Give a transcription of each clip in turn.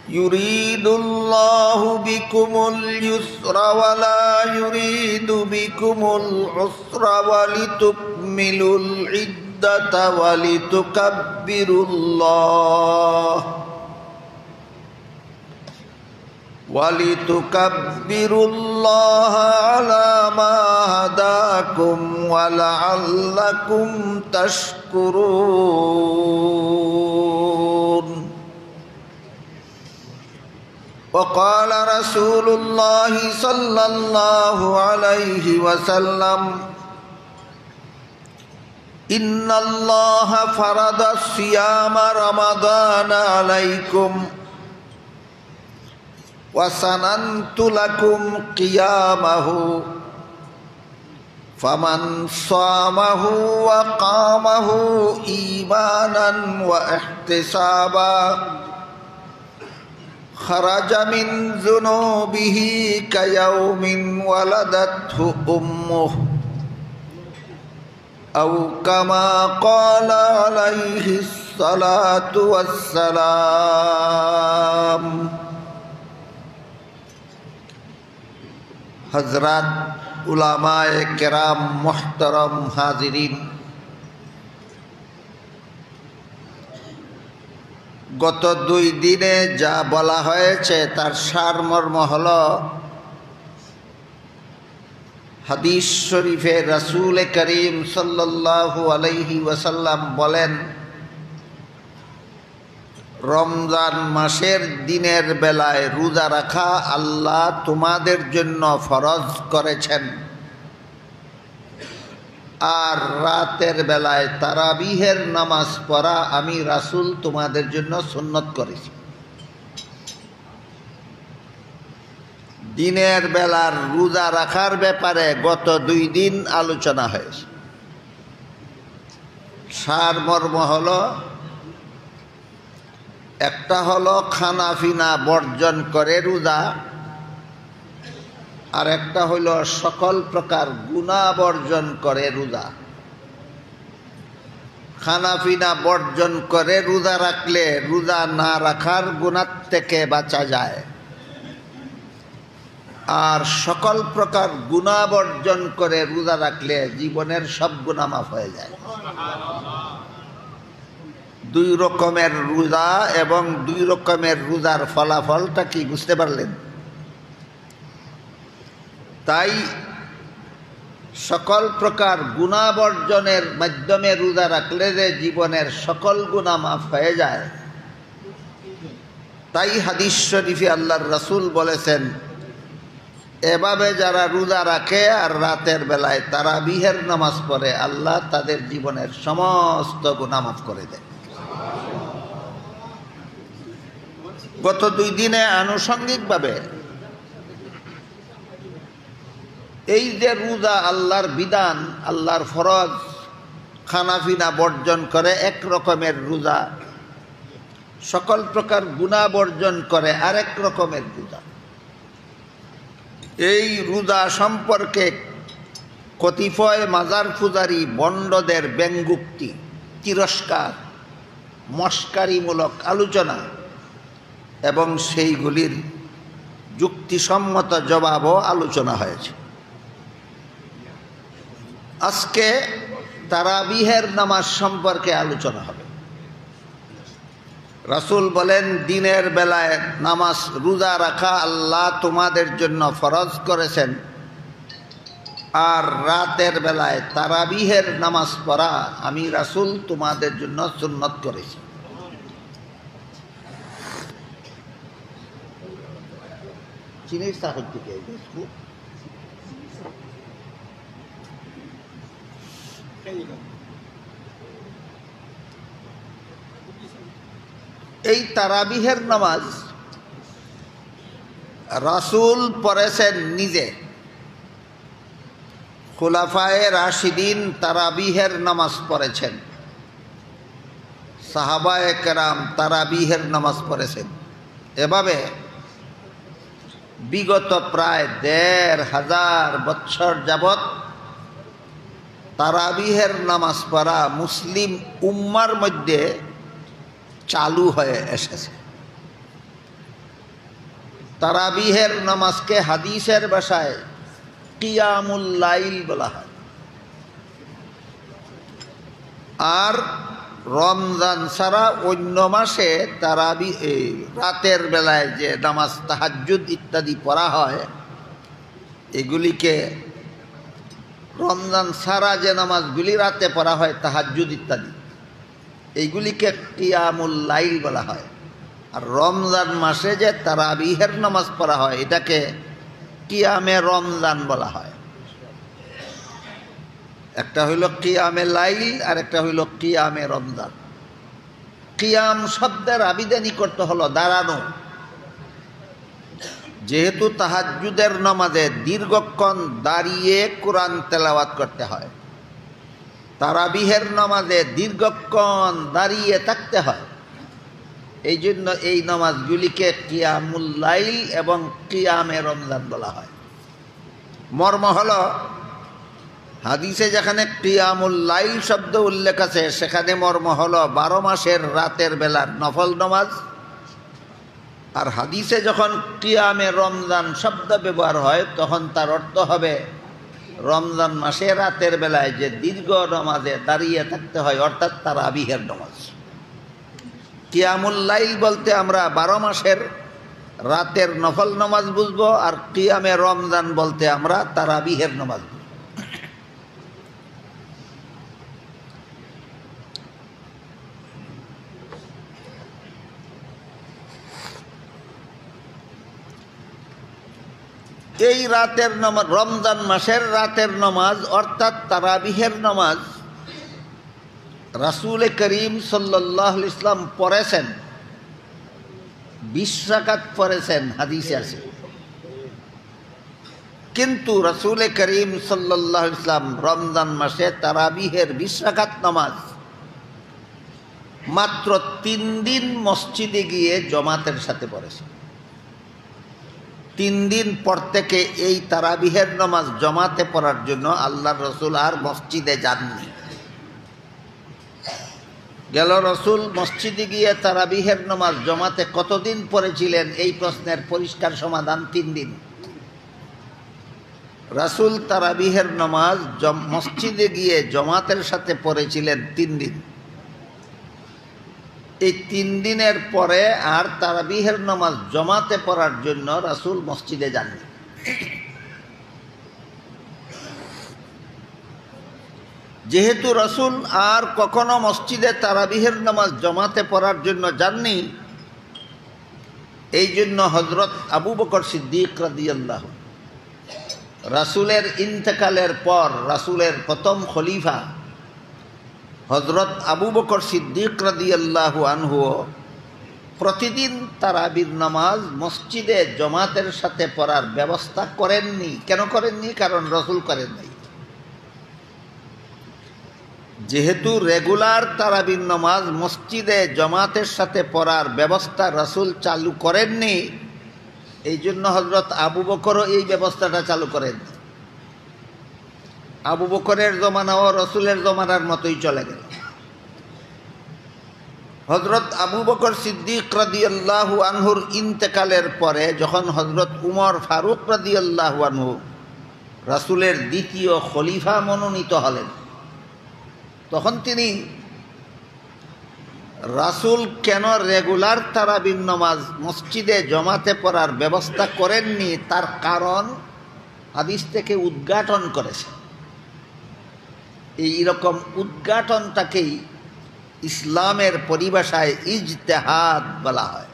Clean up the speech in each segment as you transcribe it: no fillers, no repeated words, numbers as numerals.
Yuridullahu bikumul yusra wa la yuridu bikumul usra walitukmilul iddata walitukabbirullah ala ma hadakum wa la'allakum tashkurun. Wa qala Rasulullah sallallahu alaihi wasallam, inna Allaha farada siyama ramadana alaikum wa sanantu lakum qiyamahu faman shamahu wa qamahu imanan wa ihtisaba kharaja min dhunubihi kayawmin waladathu ummuh aw kama qala alaihi salatu wassalam. হযরত উলামায়ে কেরাম, মুহতারাম হাজিরিন, গত 2 দিনে যা বলা হয়েছে তার সারমর্ম হল, হাদিস শরীফে রাসূল করিম সাল্লাল্লাহু আলাইহি ওয়াসাল্লাম বলেন, রমজান মাসের দিনের বেলায় রোজা রাখা আল্লাহ তোমাদের জন্য ফরজ করেছেন, আর রাতের বেলায় তারাবিহের নামাজ পড়া আমি রাসূল তোমাদের জন্য সুন্নত করেছি। দিনের বেলার রোজা রাখার ব্যাপারে গত 2 দিন আলোচনা হয়েছে। সারমর্ম হলো, একটা হলো খানা পিনা বর্জন করে রোজা, আর একটা হলো সকল প্রকার গুনাহ বর্জন করে রোজা। খানা পিনা বর্জন করে রোজা রাখলে রোজা না রাখার গুনাহ থেকে বাঁচা যায়, আর সকল প্রকার গুনাহ বর্জন করে রোজা রাখলে জীবনের সব গুনাহ মাফ হয়ে যায়। 2 রকমের রোজা এবং 2 রকমের রোজার ফলাফলটা কি বুঝতে পারলেন? তাই সকল প্রকার গুনাহ বর্জনের মাধ্যমে রোজা রাখলে যে জীবনের সকল গুনাহ মাফ হয়ে যায়, তাই হাদিস শরীফে আল্লাহর রাসূল বলেছেন, এভাবে যারা রোজা রাখে আর রাতের বেলায় তারাবিহের নামাজ পড়ে আল্লাহ তাদের জীবনের সমস্ত গুনাহ মাফ করে দেয়। গত 2 দিনে আনুষঙ্গিকভাবে এই যে রোজা আল্লাহর বিধান, আল্লাহর ফরজ, খানাপিনা বর্জন করে এক রকমের রোজা, সকল প্রকার গুনাহ বর্জন করে আরেক রকমের রোজা। এই রোজা সম্পর্কে কতিপয় মাজার পূজারী বন্ডদের ব্যঙ্গুক্তি, তিরস্কার, মস্কারিমূলক আলোচনা এবং সেইগুলির যুক্তিসম্মত জবাবও আলোচনা হয়েছে। আজকে তারাবিহের নামাজ সম্পর্কে আলোচনা হবে। রাসূল বলেন, দিনের বেলায় নামাজ রোজা রাখা আল্লাহ তোমাদের জন্য ফরজ করেছেন, আর রাতের বেলায় তারাবিহের নামাজ পড়া আমি রাসূল তোমাদের জন্য সুন্নত করেছি। চিনির সাহস থেকে এই তারাবিহের নামাজ রাসূল পড়েছেন নিজে। খুলাফায়ে রাশিদিন তারাবিহের নামাজ পড়েছেন, সাহাবায়ে কেরাম তারাবিহের নামাজ পড়েছেন। এভাবে বিগত প্রায় ১৫০০ বৎসর যাবৎ তারাবিহের নামাজ পড়া মুসলিম উম্মার মধ্যে চালু হয়ে এসেছে। তারাবিহের নামাজকে হাদিসের ভাষায় কিয়ামুল লাইল বলা হয়। আর রমজান ছাড়া অন্য মাসে রাতের বেলায় যে নামাজ তাহাজ্জুদ ইত্যাদি পড়া হয়, এগুলিকে রমজান ছাড়া যে নামাজগুলি রাতে পড়া হয় তাহাজ্জুদ ইত্যাদি, এইগুলিকে কিয়ামুল লাইল বলা হয়। আর রমজান মাসে যে তারাবিহের নামাজ পড়া হয় এটাকে কিয়ামে রমজান বলা হয়। একটা হইল কিয়ামে লাইল আর একটা হইল কিয়ামে রমজান। কিয়াম শব্দের আবিধানিক করতে হলো দাঁড়ানো। যেহেতু তাহাজ্জুদের নামাজে দীর্ঘক্ষণ দাঁড়িয়ে কোরআন তেলাওয়াত করতে হয়, তারাবিহের নামাজে দীর্ঘক্ষণ দাঁড়িয়ে থাকতে হয়, এই জন্য এই নামাজগুলিকে কিয়ামুল লাইল এবং কিয়ামে রমজান বলা হয়। মর্ম হলো, হাদিসে যেখানে কিয়ামুল লাইল শব্দ উল্লেখ আছে সেখানে মর্ম হলো 12 মাসের রাতের বেলার নফল নামাজ। আর হাদিসে যখন কিয়ামে রমজান শব্দ ব্যবহার হয় তখন তার অর্থ হবে রমজান মাসে রাতের বেলায় যে দীর্ঘ নামাজে দাঁড়িয়ে থাকতে হয়, অর্থাৎ তারাবিহের নামাজ। কিয়ামুল লাইল বলতে আমরা 12 মাসের রাতের নফল নামাজ বুঝবো, আর কিয়ামে রমজান বলতে আমরা তারাবিহের নামাজ বুঝবো। এই রাতের নামাজ, রমজান মাসের রাতের নামাজ অর্থাৎ তারাবিহের নামাজ রাসূল করিম সাল্লাল্লাহু আলাইহি ওয়াসাল্লাম পড়েছেন, 20 রাকাত পড়েছেন, হাদিসে আছে। কিন্তু রাসূল করিম সাল্লাল্লাহু আলাইহি ওয়াসাল্লাম রমজান মাসে তারাবিহের 20 রাকাত নামাজ মাত্র 3 দিন মসজিদে গিয়ে জমাতের সাথে পড়েছেন। 3 দিন পর থেকে এই তারাবিহের নামাজ জমাতে পড়ার জন্য আল্লাহর রসুল আর মসজিদে যাননি। গেল রসুল মসজিদে গিয়ে তারাবিহের নামাজ জমাতে কতদিন পড়েছিলেন, এই প্রশ্নের পরিষ্কার সমাধান 3 দিন। রাসূল তারাবিহের নামাজ মসজিদে গিয়ে জমাতের সাথে পড়েছিলেন 3 দিন। এই 3 দিনের পরে আর তারাবিহের নামাজ জমাতে পড়ার জন্য রাসূল মসজিদে যাননি। যেহেতু রাসূল আর কখনো মসজিদে তারাবিহের নামাজ জমাতে পড়ার জন্য যাননি, এই জন্য হযরত আবু বকর সিদ্দিক রাদিয়াল্লাহু, রাসূলের ইন্তেকালের পর রাসূলের প্রথম খলিফা হযরত আবু বকর সিদ্দিক রাদিয়াল্লাহু আনহু প্রতিদিন তারাবির নামাজ মসজিদে জমাতের সাথে পড়ার ব্যবস্থা করেননি। কেন করেননি? কারণ রাসূল করেন নাই। যেহেতু রেগুলার তারাবির নামাজ মসজিদে জমাতের সাথে পড়ার ব্যবস্থা রাসূল চালু করেননি, এই জন্য হযরত আবু বকরও এই ব্যবস্থাটা চালু করেননি। আবু বকরের জমানাও রসুলের জমানার মতোই চলে গেল। হযরত আবু বকর সিদ্দিক রাদিয়াল্লাহু আনহুর ইন্তেকালের পরে যখন হযরত উমর ফারুক রাদিয়াল্লাহু আনহু রাসূলের দ্বিতীয় খলিফা মনোনীত হলেন, তখন তিনি রাসূল কেন রেগুলার তারাবির নামাজ মসজিদে জমাতে পড়ার ব্যবস্থা করেননি তার কারণ হাদিস থেকে উদ্ঘাটন করেছেন। এইরকম উদ্ঘাটনটাকেই ইসলামের পরিভাষায় ইজতেহাদ বলা হয়।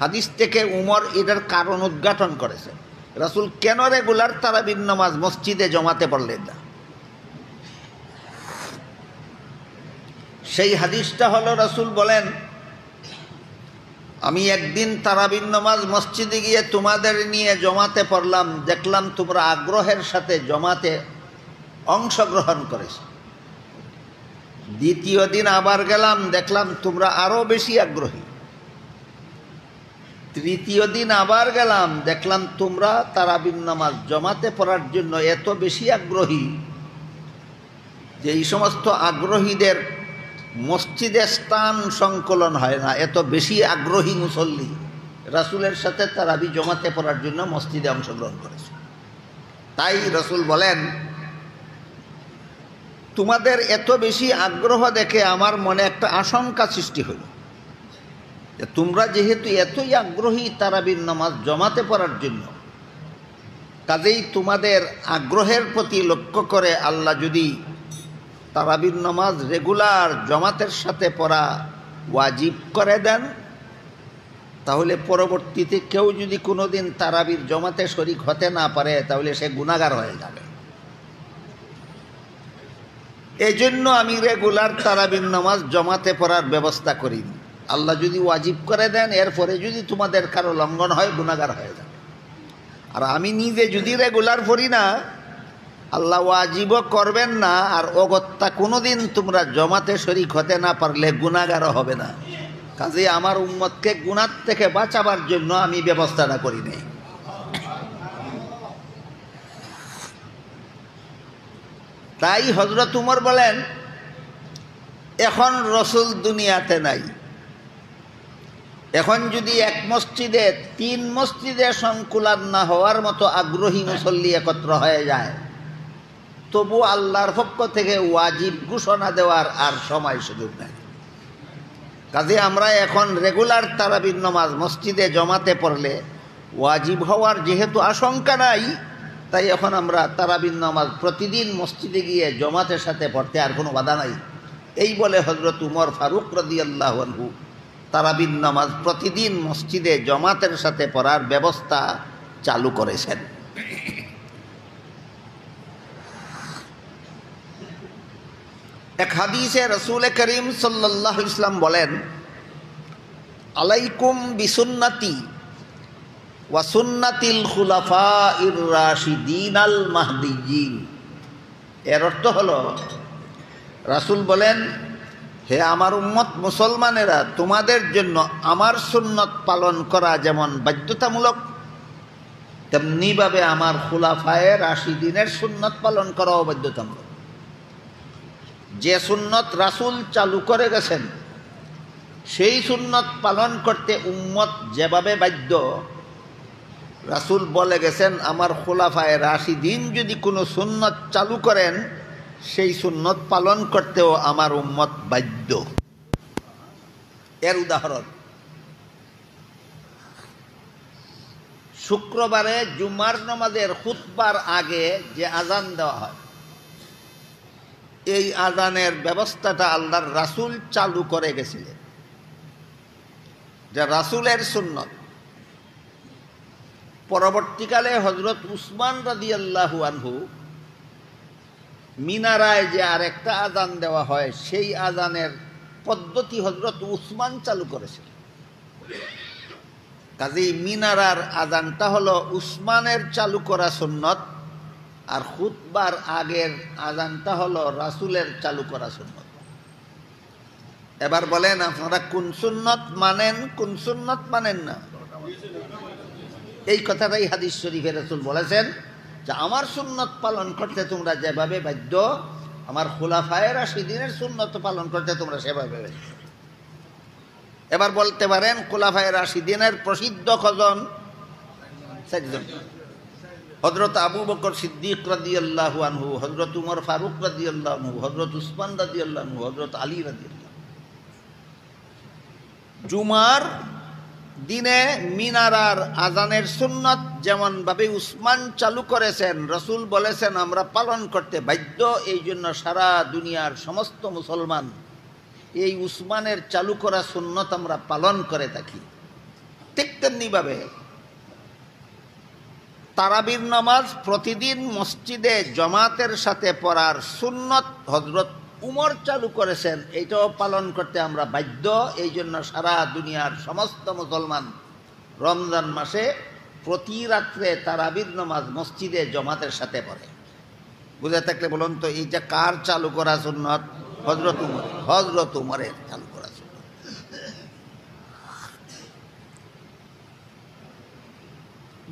হাদিস থেকে উমর এটার কারণ উদ্ঘাটন করেছেন, রাসূল কেন রেগুলার তারাবির নামাজ মসজিদে জমাতে পড়লেন না। সেই হাদিসটা হলো, রাসূল বলেন, আমি একদিন তারাবির নামাজ মসজিদে গিয়ে তোমাদের নিয়ে জমাতে পড়লাম, দেখলাম তোমরা আগ্রহের সাথে জমাতে অংশগ্রহণ করেছে। দ্বিতীয় দিন আবার গেলাম, দেখলাম তোমরা আরো বেশি আগ্রহী। তৃতীয় দিন আবার গেলাম, দেখলাম তোমরা তারাবির নামাজ জমাতে পড়ার জন্য এত বেশি আগ্রহী যে এই সমস্ত আগ্রহীদের মসজিদে স্থান সংকলন হয় না, এত বেশি আগ্রহী মুসল্লি। রাসূলের সাথে তারাবি জমাতে পড়ার জন্য মসজিদে অংশগ্রহণ করেছে। তাই রাসূল বলেন, তোমাদের এত বেশি আগ্রহ দেখে আমার মনে একটা আশঙ্কা সৃষ্টি হলো যে তোমরা যেহেতু এতই আগ্রহী তারাবির নামাজ জমাতে পড়ার জন্য, কাজেই তোমাদের আগ্রহের প্রতি লক্ষ্য করে আল্লাহ যদি তারাবির নামাজ রেগুলার জমাতের সাথে পড়া ওয়াজিব করে দেন, তাহলে পরবর্তীতে কেউ যদি কোনোদিন তারাবির জমাতে শরীক হতে না পারে তাহলে সে গুনাহগার হয়ে যাবে। এই জন্য আমি রেগুলার তারাবির নামাজ জমাতে পড়ার ব্যবস্থা করি। আল্লাহ যদি ওয়াজিব করে দেন, এরপরে যদি তোমাদের কারো লঙ্ঘন হয় গুনাহগার হয়ে যাবে। আর আমি নিজে যদি রেগুলার পড়ি না, আল্লাহ ওয়াজিবও করবেন না, আর অগত্যা কোনোদিন তোমরা জমাতে শরীক হতে না পারলে গুনাহগারও হবে না। কাজে আমার উম্মতকে গুনাহ থেকে বাঁচাবার জন্য আমি ব্যবস্থাটা করি নাই। তাই হযরত উমর বলেন, এখন রাসূল দুনিয়াতে নাই, এখন যদি এক মসজিদে 3 মসজিদে সংকুলান না হওয়ার মতো আগ্রহী মুসল্লি একত্র হয়ে যায়, তবু আল্লাহর পক্ষ থেকে ওয়াজিব ঘোষণা দেওয়ার আর সময় সুযোগ নেই। কাজে আমরা এখন রেগুলার তারাবির নামাজ মসজিদে জমাতে পড়লে ওয়াজিব হওয়ার যেহেতু আশঙ্কা নাই, তাই এখন আমরা তারাবির নামাজ প্রতিদিন মসজিদে গিয়ে জমাতের সাথে পড়তে আর কোনো বাধা নাই। এই বলে হযরত উমর ফারুক রাদিয়াল্লাহু আনহু তারাবির নামাজ প্রতিদিন মসজিদে জমাতের সাথে পড়ার ব্যবস্থা চালু করেছেন। এক হাদিসে রাসূল করিম সাল্লাল্লাহু আলাইহি ওয়াসাল্লাম বলেন, আলাইকুম বিসুন্নতি ওয়া সুন্নাতিল খুলাফাইর রাশিদিন আল মাহদিয়্যিন। এর অর্থ হলো, রাসূল বলেন, হে আমার উম্মত মুসলমানেরা, তোমাদের জন্য আমার সুন্নত পালন করা যেমন বাধ্যতামূলক, তেমনিভাবে আমার খুলাফায়ে রাশিদিনের সুন্নত পালন করাও বাধ্যতামূলক। যে সুন্নত রাসূল চালু করে গেছেন সেই সুন্নত পালন করতে উম্মত যেভাবে বাধ্য, রাসূল বলে গেছেন আমার খুলাফায়ে রাশিদিন যদি কোনো সুন্নত চালু করেন সেই সুন্নত পালন করতেও আমার উম্মত বাধ্য। এর উদাহরণ, শুক্রবারে জুমার নামাজের খুতবার আগে যে আজান দেওয়া হয়, এই আজানের ব্যবস্থাটা আল্লাহর রাসূল চালু করে গেছিলেন, যা রাসূলের সুন্নত। পরবর্তীকালে হযরত উসমান রাদিয়াল্লাহু আনহু মিনারায় যে আরেকটা আজান দেওয়া হয়, সেই আজানের পদ্ধতি হযরত উসমান চালু করেছিলেন। কাজেই মিনারার আজানটা হলো উসমানের চালু করা সুন্নত, আর খুতবার আগের আজানটা হলো রাসূলের চালু করা সুন্নত। এবার বলেন আপনারা কোন সুন্নত মানেন, কোন সুন্নত মানেন না? এই কথাটাই হাদিস শরীফে রাসূল বলেছেন যে আমার সুন্নত পালন করতে তোমরা যেভাবে বাধ্য, আমার খুলাফায়ে রাশিদিনের সুন্নত পালন করতে তোমরা সেভাবে বাধ্য। এবার বলতে পারেন খুলাফায়ে রাশিদিনের প্রসিদ্ধ কজন? 4 জন। হযরত আবু বকর সিদ্দিক রাদিয়াল্লাহু আনহু, হযরত উমর ফারুক রাদিয়াল্লাহু আনহু, হযরত উসমান রাদিয়াল্লাহু আনহু, হযরত আলী রাদিয়াল্লাহু। জুমার দিনে মিনারার আজানের সুন্নত যেমনভাবে উসমান চালু করেছেন, রাসূল বলেছেন আমরা পালন করতে বাধ্য, এই জন্য সারা দুনিয়ার সমস্ত মুসলমান এই উসমানের চালু করা সুন্নত আমরা পালন করে থাকি। ঠিক তেমনিভাবে তারাবির নামাজ প্রতিদিন মসজিদে জমাতের সাথে পড়ার সুন্নত হযরত উমর চালু করেছেন, এইটাও পালন করতে আমরা বাধ্য। এই জন্য সারা দুনিয়ার সমস্ত মুসলমান রমজান মাসে প্রতি রাত্রে তারাবির নামাজ মসজিদে জমাতের সাথে পড়ে। বুঝে থাকলে বলুন তো, এইটা কার চালু করা সুন্নত? হযরত উমর, হযরত উমরের চালু করা সুন্নত।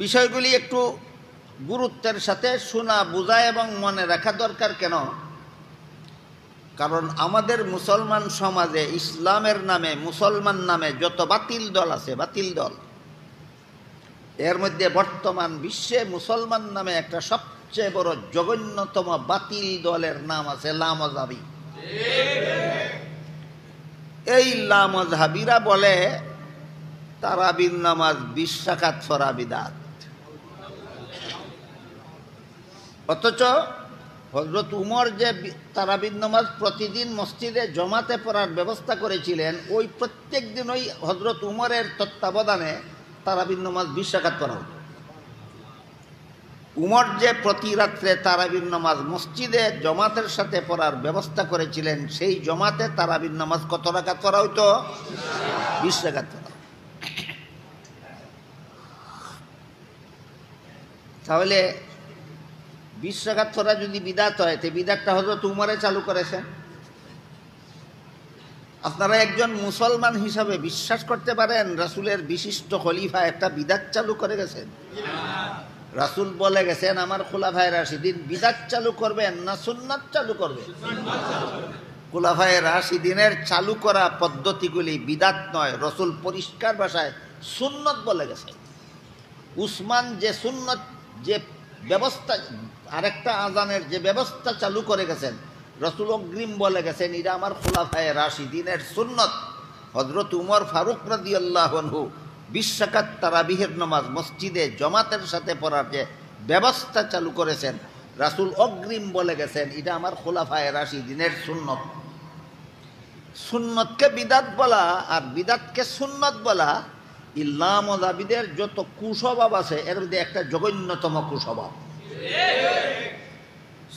বিষয়গুলি একটু গুরুত্বের সাথে শোনা, বোঝা এবং মনে রাখা দরকার। কেন? কারণ আমাদের মুসলমান সমাজে ইসলামের নামে, মুসলমান নামে যত বাতিল দল আছে, বাতিল দল, এর মধ্যে বর্তমান বিশ্বে মুসলমান নামে একটা সবচেয়ে বড় জঘন্যতম বাতিল দলের নাম আছে লামাযহাবী। এই লামাযহাবীরা বলে তারাবির নামাজ 20 রাকাত পড়া বিদআত। অথচ হযরত উমর যে তারাবির নামাজ প্রতিদিন মসজিদে জমাতে পড়ার ব্যবস্থা করেছিলেন, ওই প্রত্যেক দিন ওই হযরত উমরের তত্ত্বাবধানে তারাবির নামাজ 20 রাকাত পড়া হতো। উমর যে প্রতি রাত্রে তারাবির নামাজ মসজিদে জমাতের সাথে পড়ার ব্যবস্থা করেছিলেন, সেই জমাতে তারাবির নামাজ কত রাকাত পড়া হইতো? 20 রাকাত পড়া। তাহলে 20 রাকাত পড়া যদি বিদআত হয়, তো বিদআতটা হযরত উমরে চালু করেছেন। আপনারা একজন মুসলমান হিসাবে বিশ্বাস করতে পারেন রাসূলের বিশিষ্ট খলিফা একটা বিদআত চালু করে গেছেন? রাসূল বলে গেছেন আমার খুলাফায়ে রাশিদিন বিদআত চালু করবেন না সুন্নাত চালু করবেন? খুলাফায়ে রাশিদিনের চালু করা পদ্ধতিগুলি বিদআত নয়, রাসূল পরিষ্কার ভাষায় সুন্নত বলে গেছেন। উসমান যে সুন্নত, যে ব্যবস্থা, আরেকটা আজানের যে ব্যবস্থা চালু করে গেছেন, রাসূল অগ্রিম বলে গেছেন এটা আমার খুলাফায়ে রাশিদিনের সুন্নত। হযরত উমর ফারুক রাদিয়াল্লাহু আনহু 20 রাকাত তারাবিহের নামাজ মসজিদে জমাতের সাথে পড়ার যে ব্যবস্থা চালু করেছেন, রাসূল অগ্রিম বলে গেছেন এটা আমার খুলাফায়ে রাশিদিনের সুন্নত। সুন্নতকে বিদআত বলা আর বিদআতকে সুন্নত বলা, লামাযহাবীদের যত কুস্বভাব আছে এর মধ্যে একটা জঘন্যতম কুস্বভাব।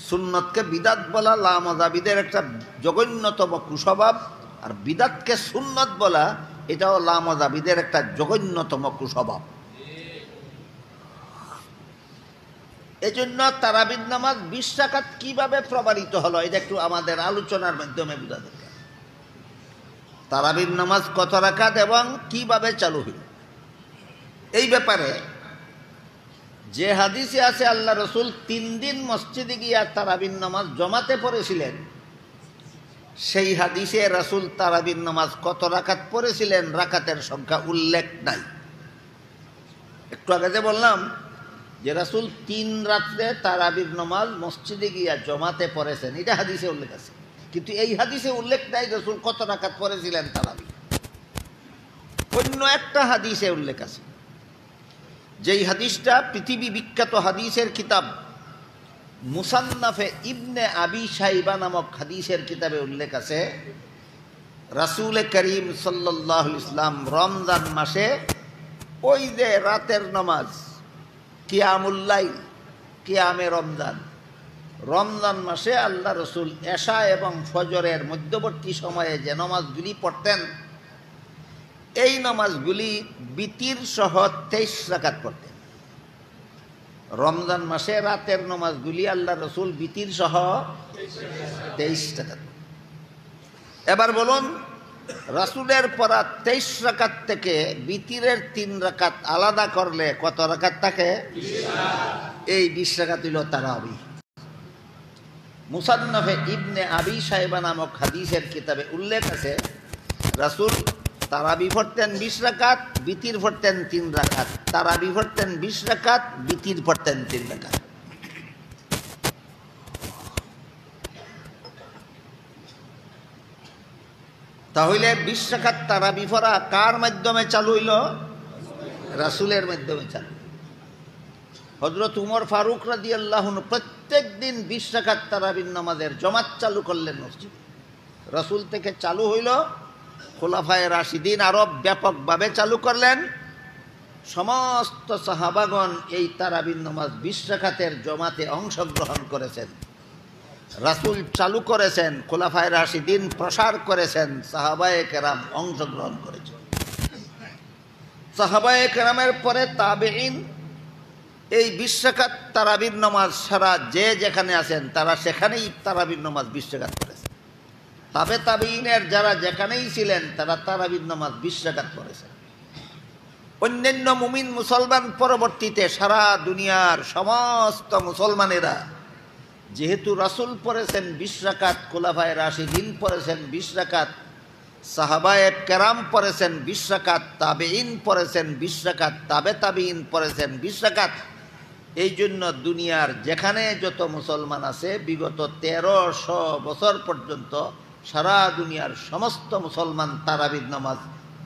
সুন্নতকে বিদআত বলা লামাযহাবীদের একটা জঘন্যতম কুস্বভাব, আর বিদআতকে সুন্নত বলা এটাও লামাযহাবীদের একটা জঘন্যতম কুস্বভাব। এজন্য তারাবির নামাজ 20 রাকাত কিভাবে প্রমাণিত হলো এটা একটু আমাদের আলোচনার মাধ্যমে বোঝা দরকার। তারাবির নামাজ কত রাকাত এবং কিভাবে চালু হইল, এই ব্যাপারে যে হাদিসে আছে আল্লাহ রসুল 3 দিন মসজিদে গিয়া তারাবির নামাজ জমাতে পড়েছিলেন, সেই হাদিসে রাসূল তারাবির নামাজ কত রাকাত পড়েছিলেন রাকাতের সংখ্যা উল্লেখ নাই। একটু আগে যে বললাম যে রাসূল 3 রাত্রে তারাবির নামাজ মসজিদে গিয়া জমাতে পড়েছেন, এটা হাদিসে উল্লেখ আছে, কিন্তু এই হাদিসে উল্লেখ নাই রাসূল কত রাকাত পড়েছিলেন তারাবি। অন্য একটা হাদিসে উল্লেখ আছে, যেই হাদিসটা পৃথিবী বিখ্যাত হাদিসের কিতাব মুসান্নাফে ইবনে আবি শাইবা নামক হাদিসের কিতাবে উল্লেখ আছে। রাসূল করিম সাল্লাল্লাহু আলাইহি ওয়াসাল্লাম রমজান মাসে ওই যে রাতের নামাজ কিয়ামুল লাইল, কিয়ামে রমজান, রমজান মাসে আল্লাহ রসুল এশা এবং ফজরের মধ্যবর্তী সময়ে যে নামাজগুলি পড়তেন, এই নামাজগুলি বিতির সহ 23 রাকাত পড়তেন। রমজান মাসে রাতের নামাজগুলি আল্লাহ রসুল বিতির সহ 23 রাকাত। এবার বলুন, রাসূলের পড়া 23 রাকাত থেকে বিতিরের 3 রাকাত আলাদা করলে কত রাকাত থাকে? এই 20 রাকাত হইল তারাবি। মুসান্নাফে ইবনে আবি শাইবা নামক হাদিসের কিতাবে উল্লেখ আছে রাসূল তারাবি পড়তেন 20 রাকাত, বিতির পড়তেন 3 রাকাত। তারাবি পড়তেন 20 রাকাত, বিতির পড়তেন 3 রাকাত। তাহলে 20 রাকাত তারাবি পড়া কার মাধ্যমে চালু হইল? রাসূলের মাধ্যমে চালু। হযরত উমর ফারুক রাদিয়াল্লাহু আনহু প্রত্যেক দিন 20 রাকাত তারাবির নামাজের জমাত চালু করলেন মসজিদে। রাসূল থেকে চালু হইল, খুলাফায়ে রাশিদিন আরো ব্যাপকভাবে চালু করলেন। সমস্ত সাহাবাগণ এই তারাবির নামাজ 20 রাকাতের জমাতে অংশগ্রহণ করেছেন। রাসূল চালু করেছেন, খুলাফায়ে রাশিদিন প্রসার করেছেন, সাহাবায়ে কেরাম অংশগ্রহণ করেছেন। সাহাবায়ে কেরামের পরে তাবেঈন এই 20 রাকাত তারাবির নামাজ সারা যে যেখানে আছেন তারা সেখানেই তারাবির নামাজ 20 রাকাত করেছেন। তাবেঈনের যারা যেখানেই ছিলেন তারা তারাবির নামাজ 20 রাকাত করেছেন। অন্যান্য মুমিন মুসলমান পরবর্তীতে সারা দুনিয়ার সমস্ত মুসলমানেরা যেহেতু রাসূল পড়েছেন 20 রাকাত, খুলাফায়ে রাশিদিন পড়েছেন 20 রাকাত, সাহাবায়ে কেরাম পড়েছেন 20 রাকাত, তাবেঈন পড়েছেন 20 রাকাত, তাবে তাবেঈন পড়েছেন 20 রাকাত। এই জন্য দুনিয়ার যেখানে যত মুসলমান আছে বিগত 1300 বছর পর্যন্ত সারা দুনিয়ার সমস্ত মুসলমান তারাবির নামাজ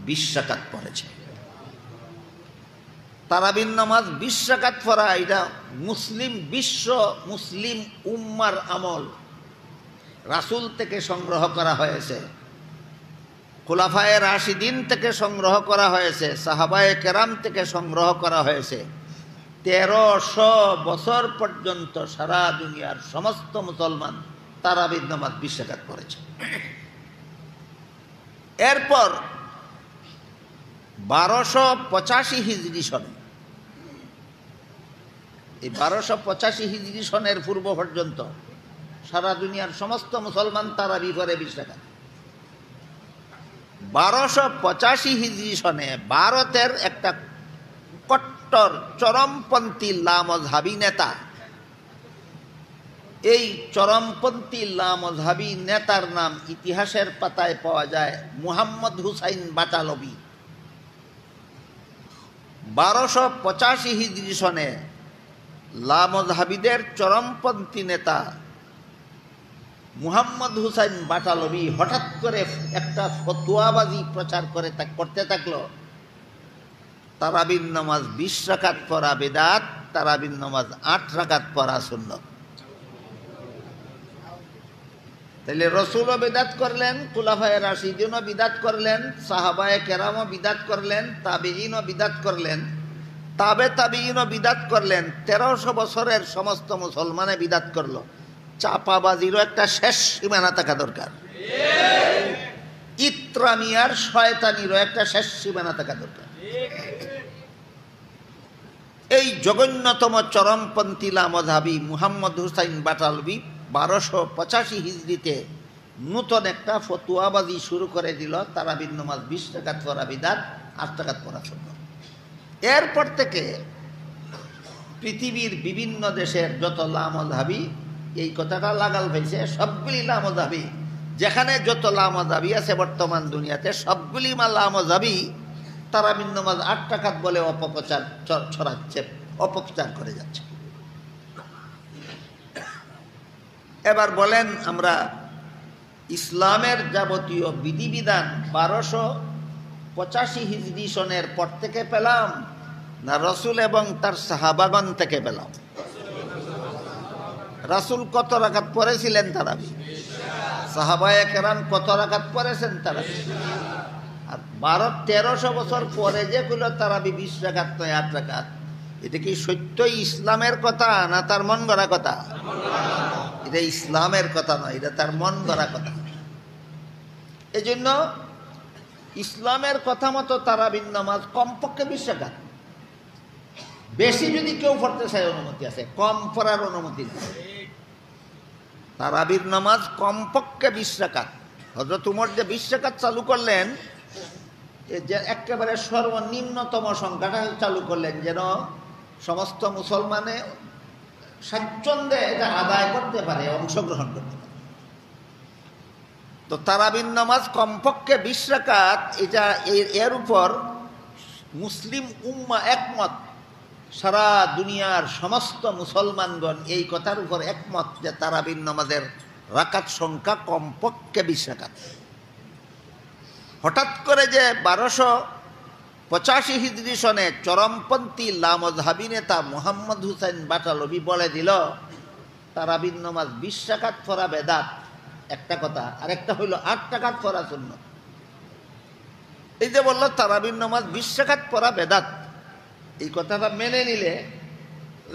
20 রাকাত পড়েছে। তারাবির নামাজ 20 রাকাত পড়া এটা বিশ্ব মুসলিম উম্মার আমল। রাসূল থেকে সংগ্রহ করা হয়েছে, খুলাফায়ে রাশিদিন থেকে সংগ্রহ করা হয়েছে, সাহাবায়ে কেরাম থেকে সংগ্রহ করা হয়েছে। 1300 বছর পর্যন্ত সারা দুনিয়ার সমস্ত মুসলমান তারাবির নামাজ 20 রাকাত পড়েছে। এরপর 1285 হিজরি সনে, এই 1285 হিজরি সনের পূর্ব পর্যন্ত সারা দুনিয়ার সমস্ত মুসলমান তারাবি পড়ে 20 রাকাত। 1285 হিজরি সনে ভারতের একটা কট্টর চরমপন্থী লামজহাবি নেতা, এই চরমপন্থী লামজহাবি নেতার নাম ইতিহাসের পাতায় পাওয়া যায় মুহাম্মদ হুসাইন বাটালবি। 1285 হিজরি সনে লামজহাবিদের চরমপন্থী নেতা মুহাম্মদ হুসাইন বাটালবি হঠাৎ করে একটা ফতোয়াবাজি প্রচার করতে থাকলো, তারাবির নামাজ 20 রাকাত পড়া বিদআত, তারাবির নামাজ 8 রাকাত পড়া সুন্নাত। তাহলে রসুলও বিদআত করলেন, খুলাফায়ে রাশিদিনও বিদআত করলেন, সাহাবায়ে কেরামও বিদআত করলেন, তাবেঈনও বিদআত করলেন, তাবে তাবেঈনও বিদআত করলেন। 1300 বছরের সমস্ত মুসলমানে বিদআত করলো। চাপাবাজিরও একটা শেষ সীমানা থাকা দরকার, ইত্রামিয়ার শয়তানিরও একটা শেষ সীমানা থাকা দরকার। এই জঘন্যতম চরমপন্থী লামজহাবি মুহাম্মদ হুসাইন বাটালবি 1285 হিজরিতে নূতন একটা ফতোয়াবাজি শুরু করে দিল, তারাবির নামাজ 20 রাকাত পড়া বিদআত, 8 রাকাত পড়া সুন্নাত। এরপর থেকে পৃথিবীর বিভিন্ন দেশের যত লামজহাবি এই কথাটা লাগাল হয়েছে, সবগুলি লামজহাবি, যেখানে যত লামজহাবি আছে বর্তমান দুনিয়াতে সবগুলি লামজহাবি তারাবির নামাজ 8 রাকাত বলে অপপ্রচার ছড়াচ্ছে, অপপ্রচার করে যাচ্ছে। এবার বলেন, আমরা ইসলামের যাবতীয় বিধিবিধান 1285 হিজরি সনের পর থেকে পেলাম না রাসূল এবং তার সাহাবাগণ থেকে পেলাম? রাসূল কত রাকাত পড়েছিলেন তারাবি? সাহাবায়ে কেরাম কত রাকাত পড়েছেন তারাবি? আর 1300 বছর পরে যেগুলো তারাবি 20 রাকাত নয় 8 রাকাত, এটা কি সত্যই ইসলামের কথা না তার মন গড়া কথা? এটা ইসলামের কথা নয়, এটা তার মন গড়া কথা। এই জন্য ইসলামের কথা মতো তারাবির নামাজ কমপক্ষে 20 রাকাত। বেশি যদি কেউ পড়তে চায় অনুমতি আছে, কম পড়ার অনুমতি নেই। তারাবির নামাজ কমপক্ষে 20 রাকাত। হযরত উমর যে 20 রাকাত চালু করলেন, যে একেবারে সর্বনিম্নতম সংখ্যাটা চালু করলেন, যেন সমস্ত মুসলমানে স্বাচ্ছন্দ্যে এটা আদায় করতে পারে, অংশগ্রহণ করতে পারে। তো তারাবির নামাজ কমপক্ষে 20 রাকাত, এটা এর উপর মুসলিম উম্মাহ একমত। সারা দুনিয়ার সমস্ত মুসলমানগণ এই কথার উপর একমত যে তারাবির নামাজের রাকাত সংখ্যা কমপক্ষে 20 রাকাত। হঠাৎ করে যে 1285 হিজরি সনে চরমপন্থী লামজহাবি নেতা মুহাম্মদ হুসাইন বাটালবি বলে দিল তারাবির নামাজ 20 রাকাত পড়া বেদাত, একটা কথা। আর একটা হইল 8 রাকাত পড়া সুন্নাত। এই যে বলল তারাবির নামাজ 20 রাকাত পড়া বেদাত, এই কথাটা মেনে নিলে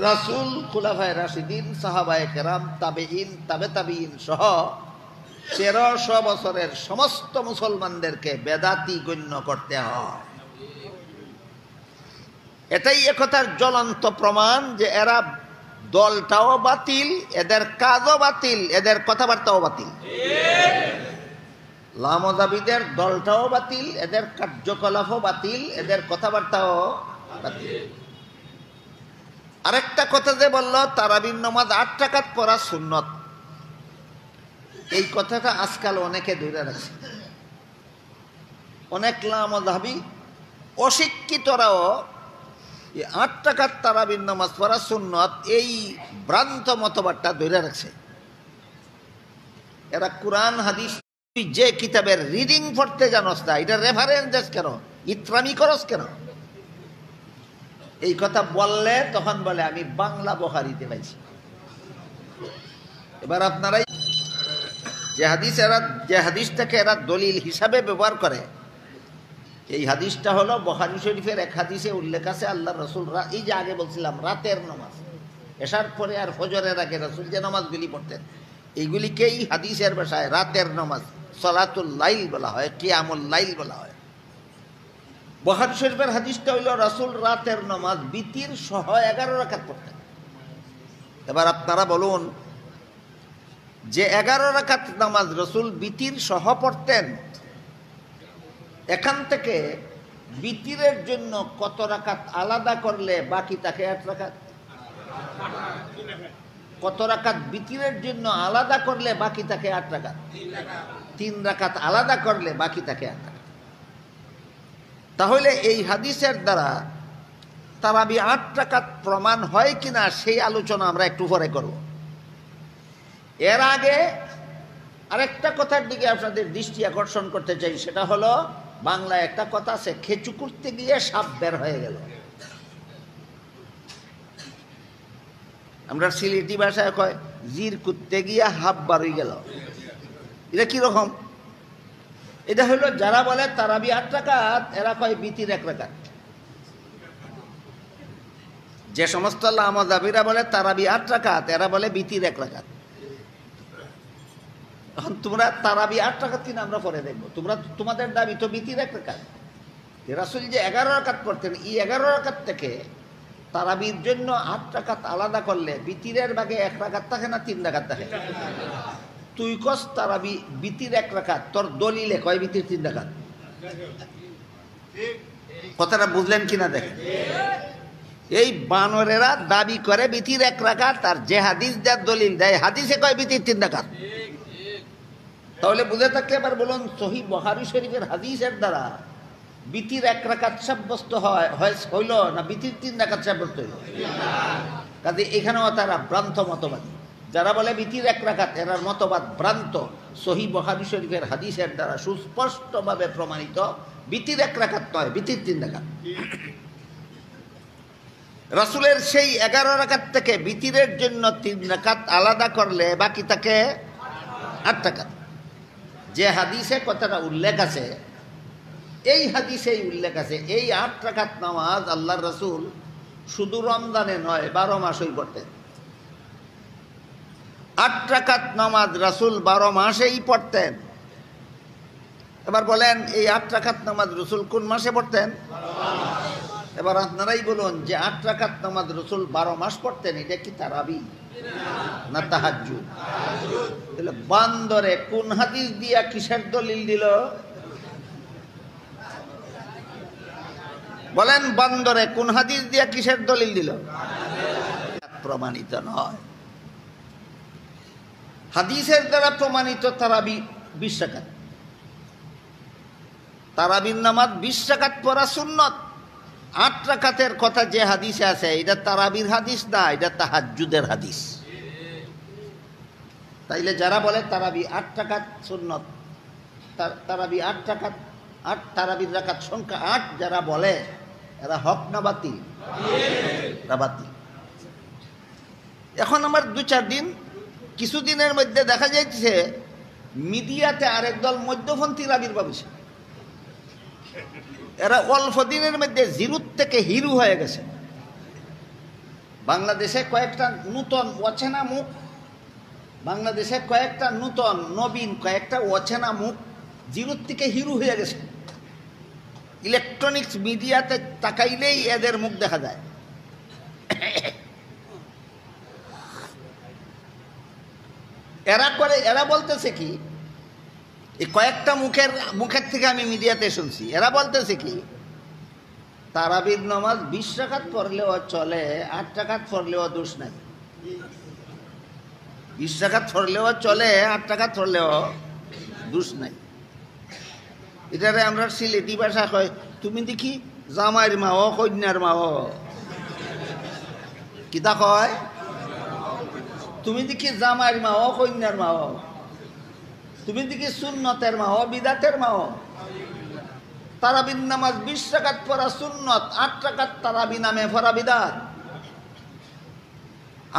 রাসূল, খুলাফায়ে রাশিদিন, সাহাবায়ে কেরাম, তাবেঈন, তাবে তাবেঈন সহ 1300 বছরের সমস্ত মুসলমানদেরকে বেদাতি গণ্য করতে হয়। এটাই একথার জ্বলন্ত প্রমাণ যে এরা দলটাও বাতিল, এদের কাজও বাতিল, এদের কথাবার্তাও বাতিল। লামজাবিদের দলটাও বাতিল, এদের কার্যকলাপও বাতিল, এদের কথাবার্তাও বাতিল। আরেকটা কথা যে বলল তারাবির নামাজ 8 রাকাত পড়া সুন্নত, এই কথাটা আজকাল অনেকে ধরে রাখছে। অনেক লামাযহাবী অশিক্ষিতরাও 8 রাকাত তারাবির নামাজ পড়া সুন্নত এই ভ্রান্ত মতবাদটা ধরে রাখছে। এরা কোরআন হাদিস যে কিতাবের রিডিং পড়তে জানোস না, এটা রেফারেন্স কেন, ইত্রামি করস কেন? এই কথা বললে তখন বলে আমি বাংলা বুখারীতে পাইছি। এবার আপনারাই যে হাদিসটাকে এরা দলিল হিসাবে ব্যবহার করে, এই হাদিসটা হলো বুখারী শরীফের এক হাদিসে উল্লেখ আছে আল্লাহ রসুল, এই যে আগে বলছিলাম রাতের নামাজ, এশার পরে আর ফজরের আগে রসুল যে নামাজগুলি পড়তেন এইগুলিকেই হাদিসের ভাষায় রাতের নামাজ সালাতুল লাইল বলা হয়, কিয়ামুল লাইল বলা হয়। বুখারী শরীফের হাদিসটা হইল রসুল রাতের নামাজ বিতির সহ 11 রাকাত পড়তেন। এবার আপনারা বলুন, যে 11 রাকাত নামাজ রসুল বিতির সহ পড়তেন, এখান থেকে বিতিরের জন্য কত রাকাত আলাদা করলে বাকি থাকে 8 রাকাত? কত রাকাত বিতিরের জন্য আলাদা করলে বাকি থাকে 8 রাকাত? 3 রাকাত আলাদা করলে বাকি থাকে 8 রাকাত। তাহলে এই হাদিসের দ্বারা তারাবি 8 রাকাত প্রমাণ হয় কিনা সেই আলোচনা আমরা একটু পরে করব। এর আগে আরেকটা কথার দিকে আপনাদের দৃষ্টি আকর্ষণ করতে চাই, সেটা হলো বাংলায় একটা কথা আছে, খেচু করতে গিয়ে সাপ বের হয়ে গেল। আমরা সিলেটি ভাষায় কয় জির কুত্তে গিয়া হাফ বারই গেল। এটা কিরকম? এটা হলো যারা বলে তারাবি 8 রাকাত, এরা কয় বিতির 1 রাকাত। যে সমস্ত লামাযহাবীরা বলে তারাবি 8 রাকাত, এরা বলে বিতির 1 রাকাত। এখন তোমরা তারাবি 8 রাকাত কিনা আমরা পরে দেখবো, তোমাদের দাবি তো বিতির 1 রাকাত। রাসূল যে 11 রাকাত পড়তেন, এই 11 রাকাত থেকে তারাবির জন্য 8 রাকাত আলাদা করলে বিতিরের ভাগে 1 রাকাত থাকে না 3 রাকাত থাকে? তুই কস তারাবি বিতির 1 রাকাত, তোর দলিলে কয় বিতির 3 রাকাত। কথাটা বুঝলেন কিনা দেখেন। এই বানরেরা দাবি করে বিতির 1 রাকাত, আর যে হাদিস যার দলিল দেয় হাদিসে কয় বিতির 3 রাকাত। তাহলে বুঝে থাকলে এবার বলুন, সহিহ বুখারী শরীফের হাদিসের দ্বারা বিতির 1 রাকাত সাব্যস্ত হইল না বিতির 3 রাকাত সাব্যস্ত হইল? কাজে এখানেও তারা ভ্রান্ত মতবাদী। যারা বলে বিতির 1 রাকাত, এরার মতবাদ ভ্রান্ত। সহিহ বুখারী শরীফের হাদিসের দ্বারা সুস্পষ্টভাবে প্রমাণিত বিতির 1 রাকাত নয়, বিতির 3 রাকাত। রাসূলের সেই 11 রাকাত থেকে বিতিরের জন্য 3 রাকাত আলাদা করলে বাকি থাকে 8 রাকাত। যে হাদিসে কথাটা উল্লেখ আছে, এই হাদিসেই উল্লেখ আছে এই 8 রাকাত নামাজ আল্লাহর রাসূল শুধু রমজানে নয় 12 মাসই পড়তেন। 8 রাকাত নামাজ রাসূল 12 মাসেই পড়তেন। এবার বলেন, এই 8 রাকাত নামাজ রাসূল কোন মাসে পড়তেন? এবার আপনারাই বলুন, যে 8 রাকাত নামাজ রাসূল 12 মাস পড়তেন, এটা কি তারাবি না তাহাজ্জুদ? তাহলে বান্দরে কোন হাদিস দিয়া কিসের দলিল দিল? বলেন, বান্দরে কোন হাদিস দিয়া কিসের দলিল দিল? প্রমাণিত নয়। হাদিসের দ্বারা প্রমাণিত তারাবি 20 রাকাত। তারাবির নামাজ 20 রাকাত পড়া সুন্নত। 8 রাকাতের কথা যে হাদিসে আছে, এটা তারাবির হাদিস না, এটা তাহাজ্জুদের হাদিস। তাইলে যারা বলে তারাবি 8 রাকাত সুন্নত, তারাবি 8 রাকাত, 8 তারাবির রাকাত সংখ্যা 8 যারা বলে, এরা হক না বাতিল? বাতিল। এখন আমার 2-4 দিন, কিছুদিনের মধ্যে দেখা যাচ্ছে মিডিয়াতে আরেক দল মধ্যপন্থীর আবির্ভাব হয়েছে। এরা অল্প দিনের মধ্যে জিরুর থেকে হিরু হয়ে গেছে। বাংলাদেশে কয়েকটা নূতন অচেনা মুখ, বাংলাদেশে কয়েকটা নূতন নবীন কয়েকটা অচেনা মুখ জিরুর থেকে হিরু হয়ে গেছে। ইলেকট্রনিক্স মিডিয়াতে তাকাইলেই এদের মুখ দেখা যায়। এরা বলতেছে কি, এই কয়েকটা মুখের থেকে আমি মিডিয়াতে শুনছি, এরা বলতেছে কি, তারাবির নামাজ 20 রাকাত পড়লেও চলে, 8 রাকাত পড়লেও দোষ নাই। 20 রাকাত পড়লেও চলে, 8 রাকাত পড়লেও দোষ নাই। এটারে আমরা সিলেটি ভাষা কয় তুমি দেখি জামাইর মাও কন্যার মাও কিতা কয় তুমি দেখি জামাইর মাও কন্যার মাও তুমি দেখি সুন্নতের মাও বিদাতের মাও তারাবির নামাজ 20 রাকাত পড়া সুন্নত 8 রাকাত তারাবি নামে পড়া বিদাত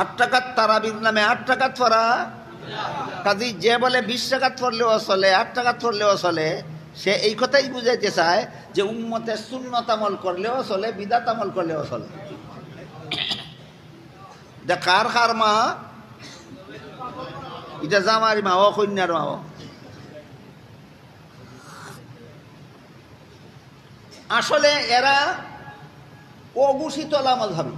8 রাকাত তারাবির নামে 8 রাকাত পড়া কাজী যে বলে 20 রাকাত পড়লেও চলে 8 রাকাত পড়লেও চলে সে এই কথাই বুঝাইতে চায় যে উম্মতের সুন্নত আমল করলেও চলে বিদাত আমল করলেও চলে কার কার মা এটা জামার মা ও কন্যার মা আসলে এরা অঘোষিত লামাযহাবী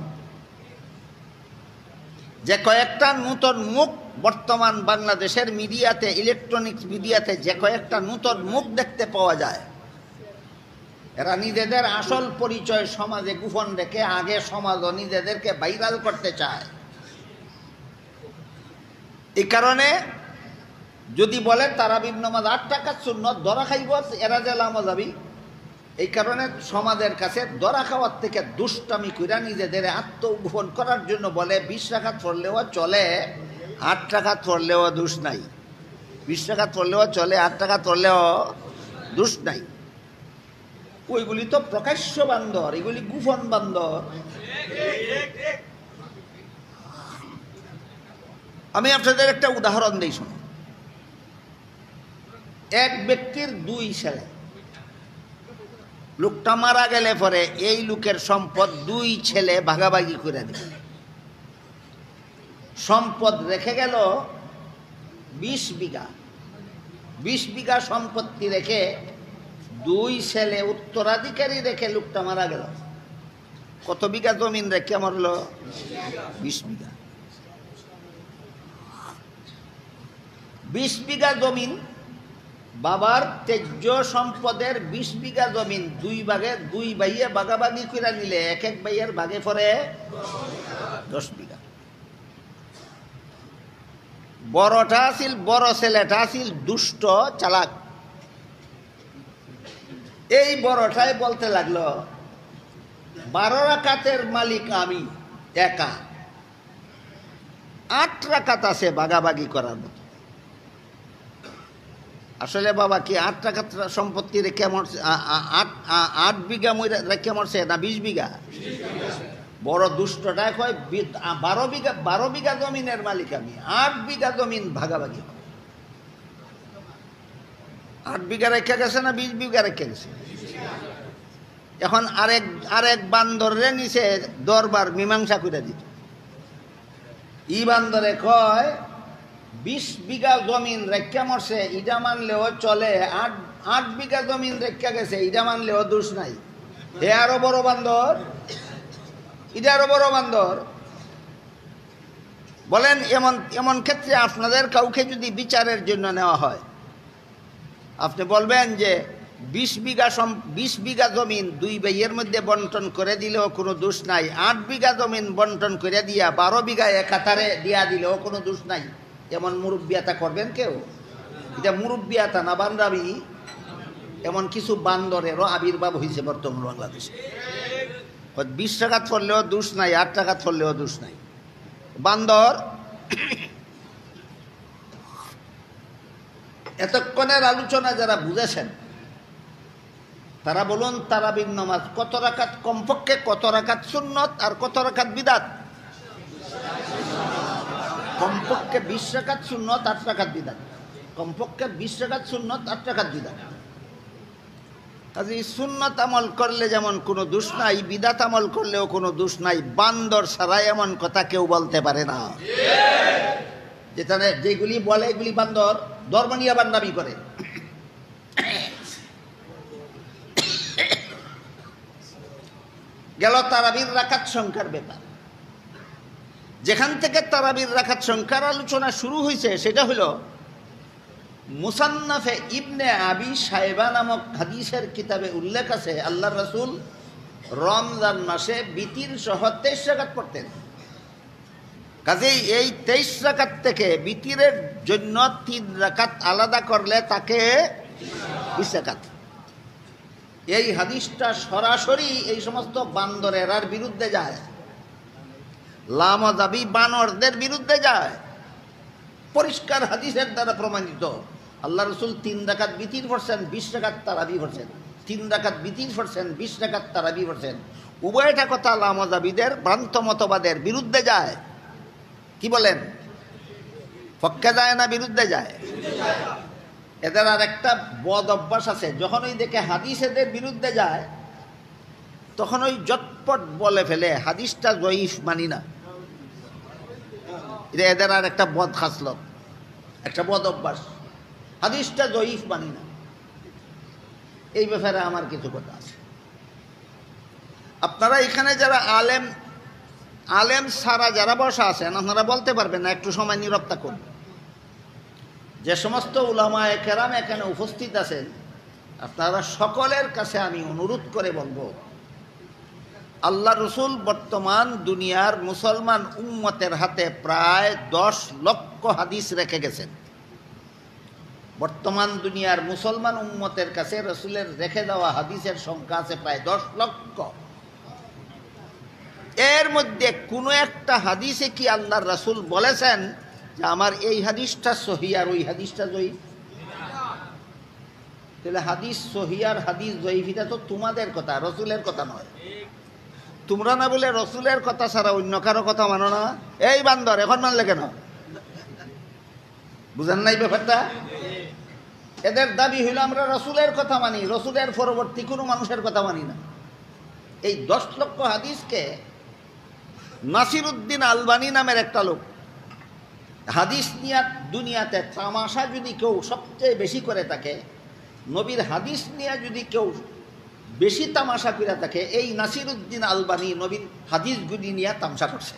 যে কয়েকটা নূতন মুখ বর্তমান বাংলাদেশের মিডিয়াতে ইলেকট্রনিক্স মিডিয়াতে যে কয়েকটা নূতন মুখ দেখতে পাওয়া যায় এরা নিজেদের আসল পরিচয় সমাজে গোপন রেখে আগে সমাজ নিজেদেরকে ভাইরাল করতে চায় এই কারণে যদি বলে তারাবির নামাজ 8 রাকাত সুন্নত ধরা খাইব এরা যে লামাযহাবী এই কারণে সমাজের কাছে ধরা খাওয়ার থেকে দুষ্টামি কইরা নিজেদের আত্মগোপন করার জন্য বলে 20 রাকাত পড়লেও চলে 8 রাকাত পড়লেও দোষ নাই 20 রাকাত পড়লেও চলে 8 রাকাত পড়লেও দোষ নাই ওইগুলি তো প্রকাশ্য বান্দর এগুলি গোপন বান্দর আমি আপনাদের একটা উদাহরণ দিই শুনুন এক ব্যক্তির 2 ছেলে লোকটা মারা গেলে পরে এই লোকের সম্পদ 2 ছেলে ভাগাভাগি করে দিবে সম্পদ রেখে গেল 20 বিঘা 20 বিঘা সম্পত্তি রেখে 2 ছেলে উত্তরাধিকারী রেখে লোকটা মারা গেল কত বিঘা জমিন রেখে মরল 20 বিঘা 20 বিঘা জমিন বাবার তেজ্য সম্পদের 20 বিঘা জমিন 2 ভাইয়ে ভাগাভাগি করে নিলে এক এক ভাইয়ের ভাগে পড়ে 10 বিঘা বড়টা আছিল বড় ছেলেটা আছিল দুষ্ট চালাক এই বড়টাই বলতে লাগলো 12 রাকাতের মালিক আমি একা 8 রাকাত আছে ভাগাভাগি করার মতো আসলে বাবা কি 8 রাকাত সম্পত্তি রেখে মরছে 8 বিঘা রেখে মরছে না 20 বিঘা বড় দুষ্টটা কয় 12 বিঘা জমিনের মালিক আমি 8 বিঘা জমিন ভাগাভাগি 8 বিঘা রেখে গেছে না 20 বিঘা রেখে গেছে এখন আরেক বান্দরে নিচে দরবার মীমাংসা করে দিত ই বান্দরে কয় 20 বিঘা জমিন রেখা মরছে ইটা মানলেও চলে 8 বিঘা জমিন রেখা গেছে ইটা মানলেও দোষ নাই এ আরো বড় বান্দর এটা আরো বড় বান্দর বলেন এমন ক্ষেত্রে আপনাদের কাউকে যদি বিচারের জন্য নেওয়া হয় আপনি বলবেন যে 20 বিঘা জমিন 2 ভাইয়ের মধ্যে বন্টন করে দিলেও কোনো দোষ নাই 8 বিঘা জমিন বন্টন করে দিয়া 12 বিঘা একাতারে দিয়া দিলেও কোনো দোষ নাই এমন মুরব্বিয়াতা করবেন কেউ এটা মুরব্বিয়াতা না বান্দাবি এমন কিছু বান্দরেরও আবির্ভাব হয়েছে বর্তমান বাংলাদেশে 20 রাকাত পড়লেও দোষ নাই 8 রাকাত পড়লেও দোষ নাই বান্দর এতক্ষণের আলোচনা যারা বুঝেছেন তারা বলুন তারাবির নামাজ কত রাকাত কমপক্ষে কত রাকাত সুন্নত আর কত রাকাত বিদাত কমপক্ষে 20 রাকাত সুন্নত 8 রাকাত বিদাত কমপক্ষে 20 রাকাত সুন্নত 8 রাকাত বিদাত কাজে সুন্নত আমল করলে যেমন কোনো দোষ নাই বিদাত আমল করলেও কোনো দোষ নাই বান্দর ছাড়া এমন কথা কেউ বলতে পারে না যেখানে যেগুলি বলে এগুলি বান্দর ধর্ম নিয়ে বান্দামি করে গেল তারাবির রাকাত সংখ্যার ব্যাপার যেখান থেকে তারাবির রাকাত সংখ্যার আলোচনা শুরু হয়েছে সেটা হলো মুসান্নাফে ইবনে আবি শাইবা নামক হাদিসের কিতাবে উল্লেখ আছে আল্লাহর রাসূল রমজান মাসে বিতির সহ 23 রাকাত পড়তেন কাজেই এই 23 রাকাত থেকে বিতিরের জন্য 3 রাকাত আলাদা করলে তাকে 20 রাকাত এই হাদিসটা সরাসরি এই সমস্ত বান্দরেরার বিরুদ্ধে যায়, লামাযাবি বানরদের বিরুদ্ধে যায়। পরিষ্কার হাদিসের দ্বারা প্রমাণিত। আল্লাহ রসুল 3 রাকাত বিতির পড়ছেন, 20 রাকাত তারাবি পড়ছেন। 3 রাকাত বিতির পড়ছেন, 20 রাকাত তারাবি পড়ছেন। উভয়টা কথা লামাযাবিদের ভ্রান্ত মতবাদের বিরুদ্ধে যায়। কি বলেন? পক্ষে যায় না বিরুদ্ধে যায়? এদের আর একটা বদ অভ্যাস আছে, যখন ওই দেখে হাদিস এদের বিরুদ্ধে যায় তখন ওই জটপট বলে ফেলে হাদিসটা জয়ীফ মানি না। এটা এদের আর একটা বদ খাসলত, একটা বদ অভ্যাস, হাদিসটা জয়ীফ মানি না। এই ব্যাপারে আমার কিছু কথা আছে। আপনারা এখানে যারা আলেম সারা যারা বসা আছেন, আপনারা বলতে পারবেন না, একটু সময় নীরব থাকুন। যে সমস্ত উলামায়ে কেরাম এখানে উপস্থিত আছেন, আপনারা সকলের কাছে আমি অনুরোধ করে বলবো, আল্লাহ রসুল বর্তমান দুনিয়ার মুসলমান উম্মতের হাতে প্রায় 10 লক্ষ হাদিস রেখে গেছেন। বর্তমান দুনিয়ার মুসলমান উম্মতের কাছে রসুলের রেখে দেওয়া হাদিসের সংখ্যা আছে প্রায় 10 লক্ষ। এর মধ্যে কোনো একটা হাদিসে কি আল্লাহর রাসূল বলেছেন যে আমার এই হাদিসটা সহি আর ওই হাদিসটা জয়ীফ? তাহলে হাদিস সহি আর হাদিস জয়ীফ এটা তো তোমাদের কথা, রসুলের কথা নয়। তোমরা না বলে রসুলের কথা ছাড়া অন্য কারো কথা মানো না। এই বান্দর এখন মানলে কেন? বুঝেন নাই ব্যাপারটা? এদের দাবি হইল আমরা রসুলের কথা মানি, রসুলের পরবর্তী কোনো মানুষের কথা মানি না। এই 10 লক্ষ হাদিসকে নাসিরউদ্দিন আলবানী নামের একটা লোক, হাদিস নিয়ে দুনিয়াতে তামাশা যদি কেউ সবচেয়ে বেশি করে থাকে, নবীর হাদিস নিয়ে যদি কেউ বেশি তামাশা করে থাকে, এই নাসিরউদ্দিন আলবানী নবীর হাদিসগুলি নিয়ে তামাশা করছে।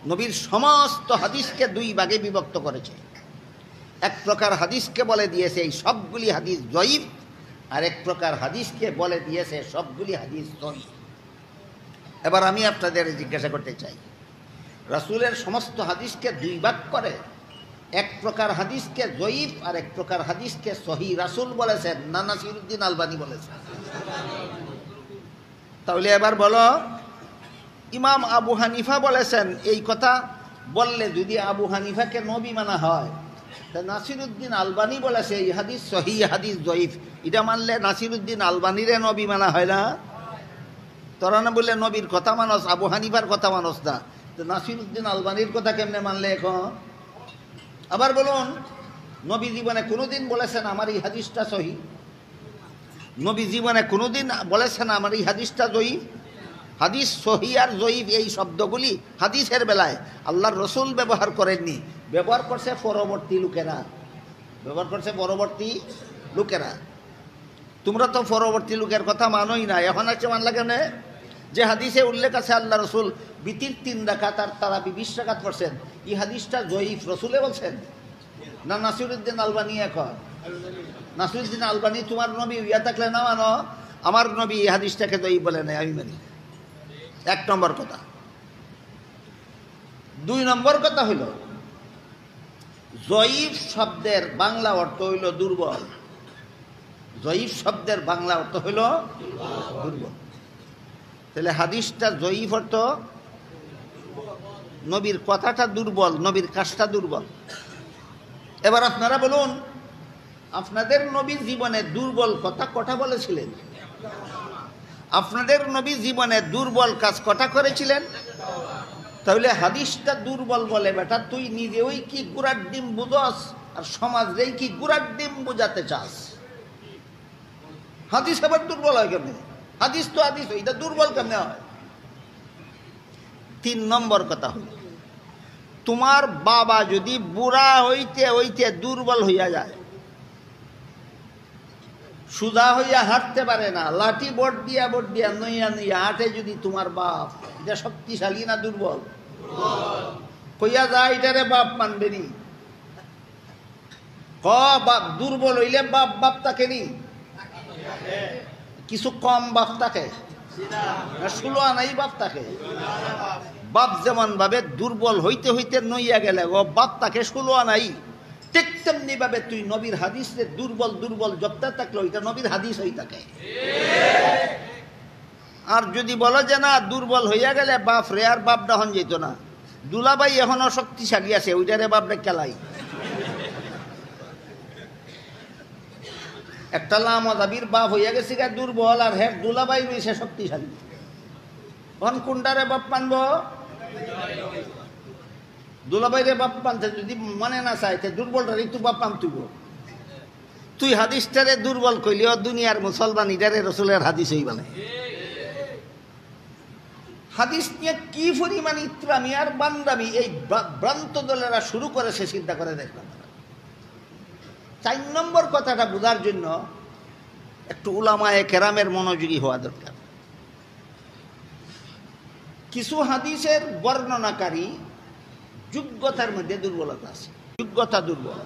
নবীর সমস্ত হাদিসকে 2 ভাগে বিভক্ত করেছে। এক প্রকার হাদিসকে বলে দিয়েছে এই সবগুলি হাদিস জয়ীফ, আর এক প্রকার হাদিসকে বলে দিয়েছে সবগুলি হাদিস সহিহ। এবার আমি আপনাদের জিজ্ঞাসা করতে চাই, রাসূলের সমস্ত হাদিসকে 2 ভাগ করে, এক প্রকার হাদিসকে জয়ীফ আর এক প্রকার হাদিসকে সহিহ রাসূল বলেছেন না নাসিরউদ্দিন আলবানী বলেছেন? তাহলে এবার বলো, ইমাম আবু হানিফা বলেছেন এই কথা বললে যদি আবু হানিফাকে নবী মানা হয়, তা নাসিরউদ্দিন আলবানী বলেছে এই হাদিস সহিহ হাদিস জয়ীফ, এটা মানলে নাসিরউদ্দিন আলবানীরে নবী মানা হয় না? তোরা না বললে নবীর কথা মানস, আবু হানিফার কথা মানস না, তো নাসিরউদ্দিন আলবানীর কথা কেমনে মানলে এখন? আবার বলুন, নবী জীবনে কোনোদিন বলেছেন আমার এই হাদিসটা সহিহ? নবী জীবনে কোনোদিন বলেছেন আমার এই হাদিসটা জয়ীফ? হাদিস সহিহ আর জয়ীফ এই শব্দগুলি হাদিসের বেলায় আল্লাহর রসুল ব্যবহার করেননি, ব্যবহার করছে পরবর্তী লোকেরা, ব্যবহার করছে পরবর্তী লোকেরা। তোমরা তো পরবর্তী লোকের কথা মানোই না। এখন আছে মানলা কেন? যে হাদিসে উল্লেখ আছে আল্লাহ রসুল বিতির 3 রাকাত আর তারাবি 20 রাকাত পড়ছেন, এই হাদিসটা জয়ীফ রসুলে বলছেন না নাসিরউদ্দিন আলবানী? এখন নাসিরউদ্দিন আলবানী তোমার নবী ইয়া থাকলে না মানো, আমার নবী এই হাদিসটাকে জয়ীফ বলে নাই, আমি মানি। 1 নম্বর কথা। 2 নম্বর কথা হইল, জয়ীফ শব্দের বাংলা অর্থ হইল দুর্বল। জয়ীফ শব্দের বাংলা অর্থ হইল দুর্বল। তাহলে হাদিসটা জয়ীফ অর্থ নবীর কথাটা দুর্বল, নবীর কাজটা দুর্বল। এবার আপনারা বলুন, আপনাদের নবী জীবনে দুর্বল কথা কটা বলেছিলেন? আপনাদের নবী জীবনে দুর্বল কাজ কটা করেছিলেন? তাহলে হাদিসটা দুর্বল বলে বেটা তুই নিজেই কি গুড়ার ডিম বুঝস আর সমাজেই কি গুড়ার ডিম বুঝাতে চাস? হাদিস আবার দুর্বল হয় কেমনে? হাদিস তো হাদিস, এটা দুর্বল কেমনে হয়? 3 নম্বর কথা হল, তোমার বাবা যদি বুড়া হইতে হইতে দুর্বল হইয়া যায়, সুজা হইয়া হাঁটতে পারে না, লাঠি বট দিয়া নইয়া নইয়া হাঁটে যদি তোমার বাপ, এটা শক্তিশালী না দুর্বল? কইয়া যায় এটারে বাপ মানবে নি? বাপ দুর্বল হইলে বাপ তাকে নি? কিছু কম বাপ তাকে, 16 আনাই বাপ তাকে। বাপ যেমন ভাবে দুর্বল হইতে হইতে নইয়া গেলে ও বাপ তাকে 16 আনাই, ঠিক তেমনি ভাবে তুই নবীর হাদিসে দুর্বল দুর্বল জপতে থাকলে ওইটা নবীর হাদিস হয়ে থাকে। আর যদি বলো যে না দুর্বল হইয়া গেলে বাপ রে, আর বাপ ডাহন যেত না, দুলাভাই এখনো শক্তিশালী আছে, ওইটারে বাপরে খেলাই। একটা লামদাবির বাপ হইয়া গেছে গা দুর্বল, আর হ্যাঁ দুলাভাই রয়েছে শক্তিশালী। তখন কোনটারে বাপ মানব? দুলাভাইরে বাপ মানতে যদি মানে না চাইতে দুর্বলটারে তুই বাপ মান তুইব। তুই হাদিসটারে দুর্বল কইলিও দুনিয়ার মুসলমান ইটারে রসুলের হাদিস হইবা না। হাদিস নিয়ে কি পরিমাণ ইত্রামি আর বান্দামি এই ভ্রান্ত দলেরা শুরু করেছে চিন্তা করে দেখলাম। 4 নম্বর কথাটা বোঝার জন্য একটু উলামায়ে কেরামের মনোযোগী হওয়া দরকার। কিছু হাদিসের বর্ণনাকারী যোগ্যতার মধ্যে দুর্বলতা আছে, যোগ্যতা দুর্বল।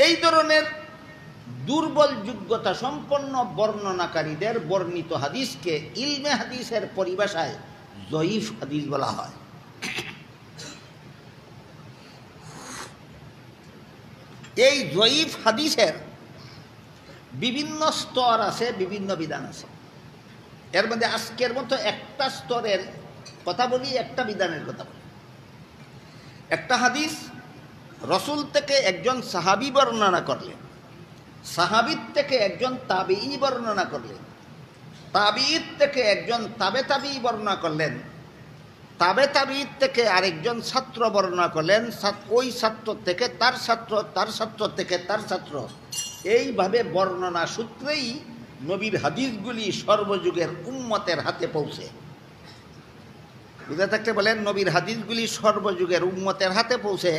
এই ধরনের দুর্বল যোগ্যতা সম্পন্ন বর্ণনাকারীদের বর্ণিত হাদিসকে ইলমে হাদিসের পরিভাষায় জয়ীফ হাদিস বলা হয়। এই জয়ীফ হাদিসের বিভিন্ন স্তর আছে, বিভিন্ন বিধান আছে। এর মধ্যে আজকের মতো একটা স্তরের কথা বলি, একটা বিধানের কথা বলি। একটা হাদিস রসুল থেকে একজন সাহাবী বর্ণনা করলেন, সাহাবীর থেকে একজন তাবিঈ বর্ণনা করলেন, তাবিঈর থেকে একজন তাবে তাবিঈ বর্ণনা করলেন, তাবে তাবিঈর থেকে আরেকজন ছাত্র বর্ণনা করলেন, ওই ছাত্র থেকে তার ছাত্র, তার ছাত্র থেকে তার ছাত্র। এইভাবে বর্ণনা সূত্রেই নবীর হাদিসগুলি সর্বযুগের উম্মতের হাতে পৌঁছে। বুঝে থাকতে বলেন নবীর হাদিসগুলি সর্বযুগের উম্মতের হাতে পৌঁছে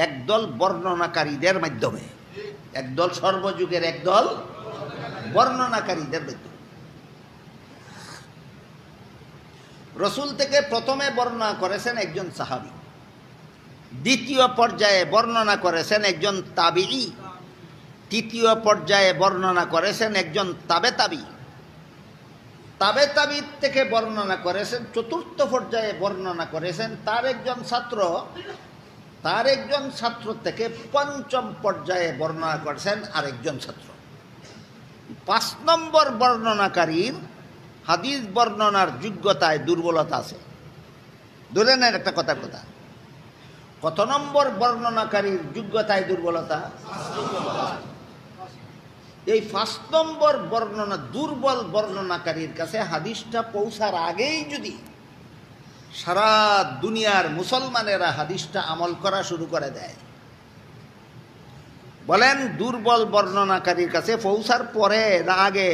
একদল বর্ণনাকারীদের মাধ্যমে, একদল সর্বযুগের একদল বর্ণনাকারীদের মাধ্যমে। রসুল থেকে প্রথমে বর্ণনা করেছেন একজন সাহাবী, দ্বিতীয় পর্যায়ে বর্ণনা করেছেন একজন তাবিঈ, তৃতীয় পর্যায়ে বর্ণনা করেছেন একজন তাবে তাবি, তাবে তাবির থেকে বর্ণনা করেছেন, চতুর্থ পর্যায়ে বর্ণনা করেছেন তার একজন ছাত্র, তার একজন ছাত্র থেকে পঞ্চম পর্যায়ে বর্ণনা করেছেন আরেকজন ছাত্র। 5 নম্বর বর্ণনাকারীর হাদিস বর্ণনার যোগ্যতায় দুর্বলতা আছে। ধরে নেন একটা কথা, কত নম্বর বর্ণনাকারীর যোগ্যতায় দুর্বলতা? এই 5 নম্বর বর্ণনা দুর্বল বর্ণনাকারীর কাছে হাদিসটা পৌঁছার আগেই যদি সারা দুনিয়ার মুসলমানেরা হাদিসটা আমল করা শুরু করে দেয়, বলেন দুর্বল বর্ণনাকারীর কাছে পৌঁছার পরে না আগে?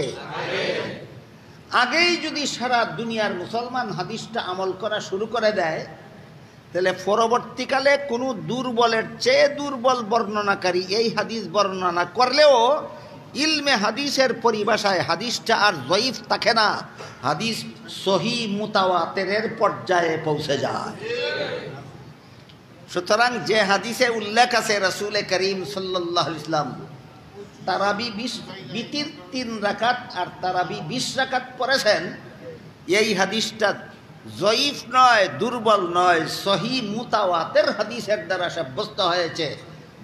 আগেই যদি সারা দুনিয়ার মুসলমান হাদিসটা আমল করা শুরু করে দেয়, তাহলে পরবর্তীকালে কোনো দুর্বলের চেয়ে দুর্বল বর্ণনাকারী এই হাদিস বর্ণনা করলেও ইলমে হাদিসের পরিভাষায় হাদিসটা আর জয়ীফ থাকে না, হাদিস সহি মুতাওয়াতিরের পর্যায়ে পৌঁছে যায়। সুতরাং যে হাদিসে উল্লেখ আছে রাসূল করিম সাল্লাল্লাহু আলাইহি ওয়াসাল্লাম তারাবি 3 রাকাত আর তারাবি 20 রাকাত পড়েছেন, এই হাদিসটা জয়ীফ নয়, দুর্বল নয়, সহি মুতাওয়াতির হাদিসের দ্বারা সাব্যস্ত হয়েছে।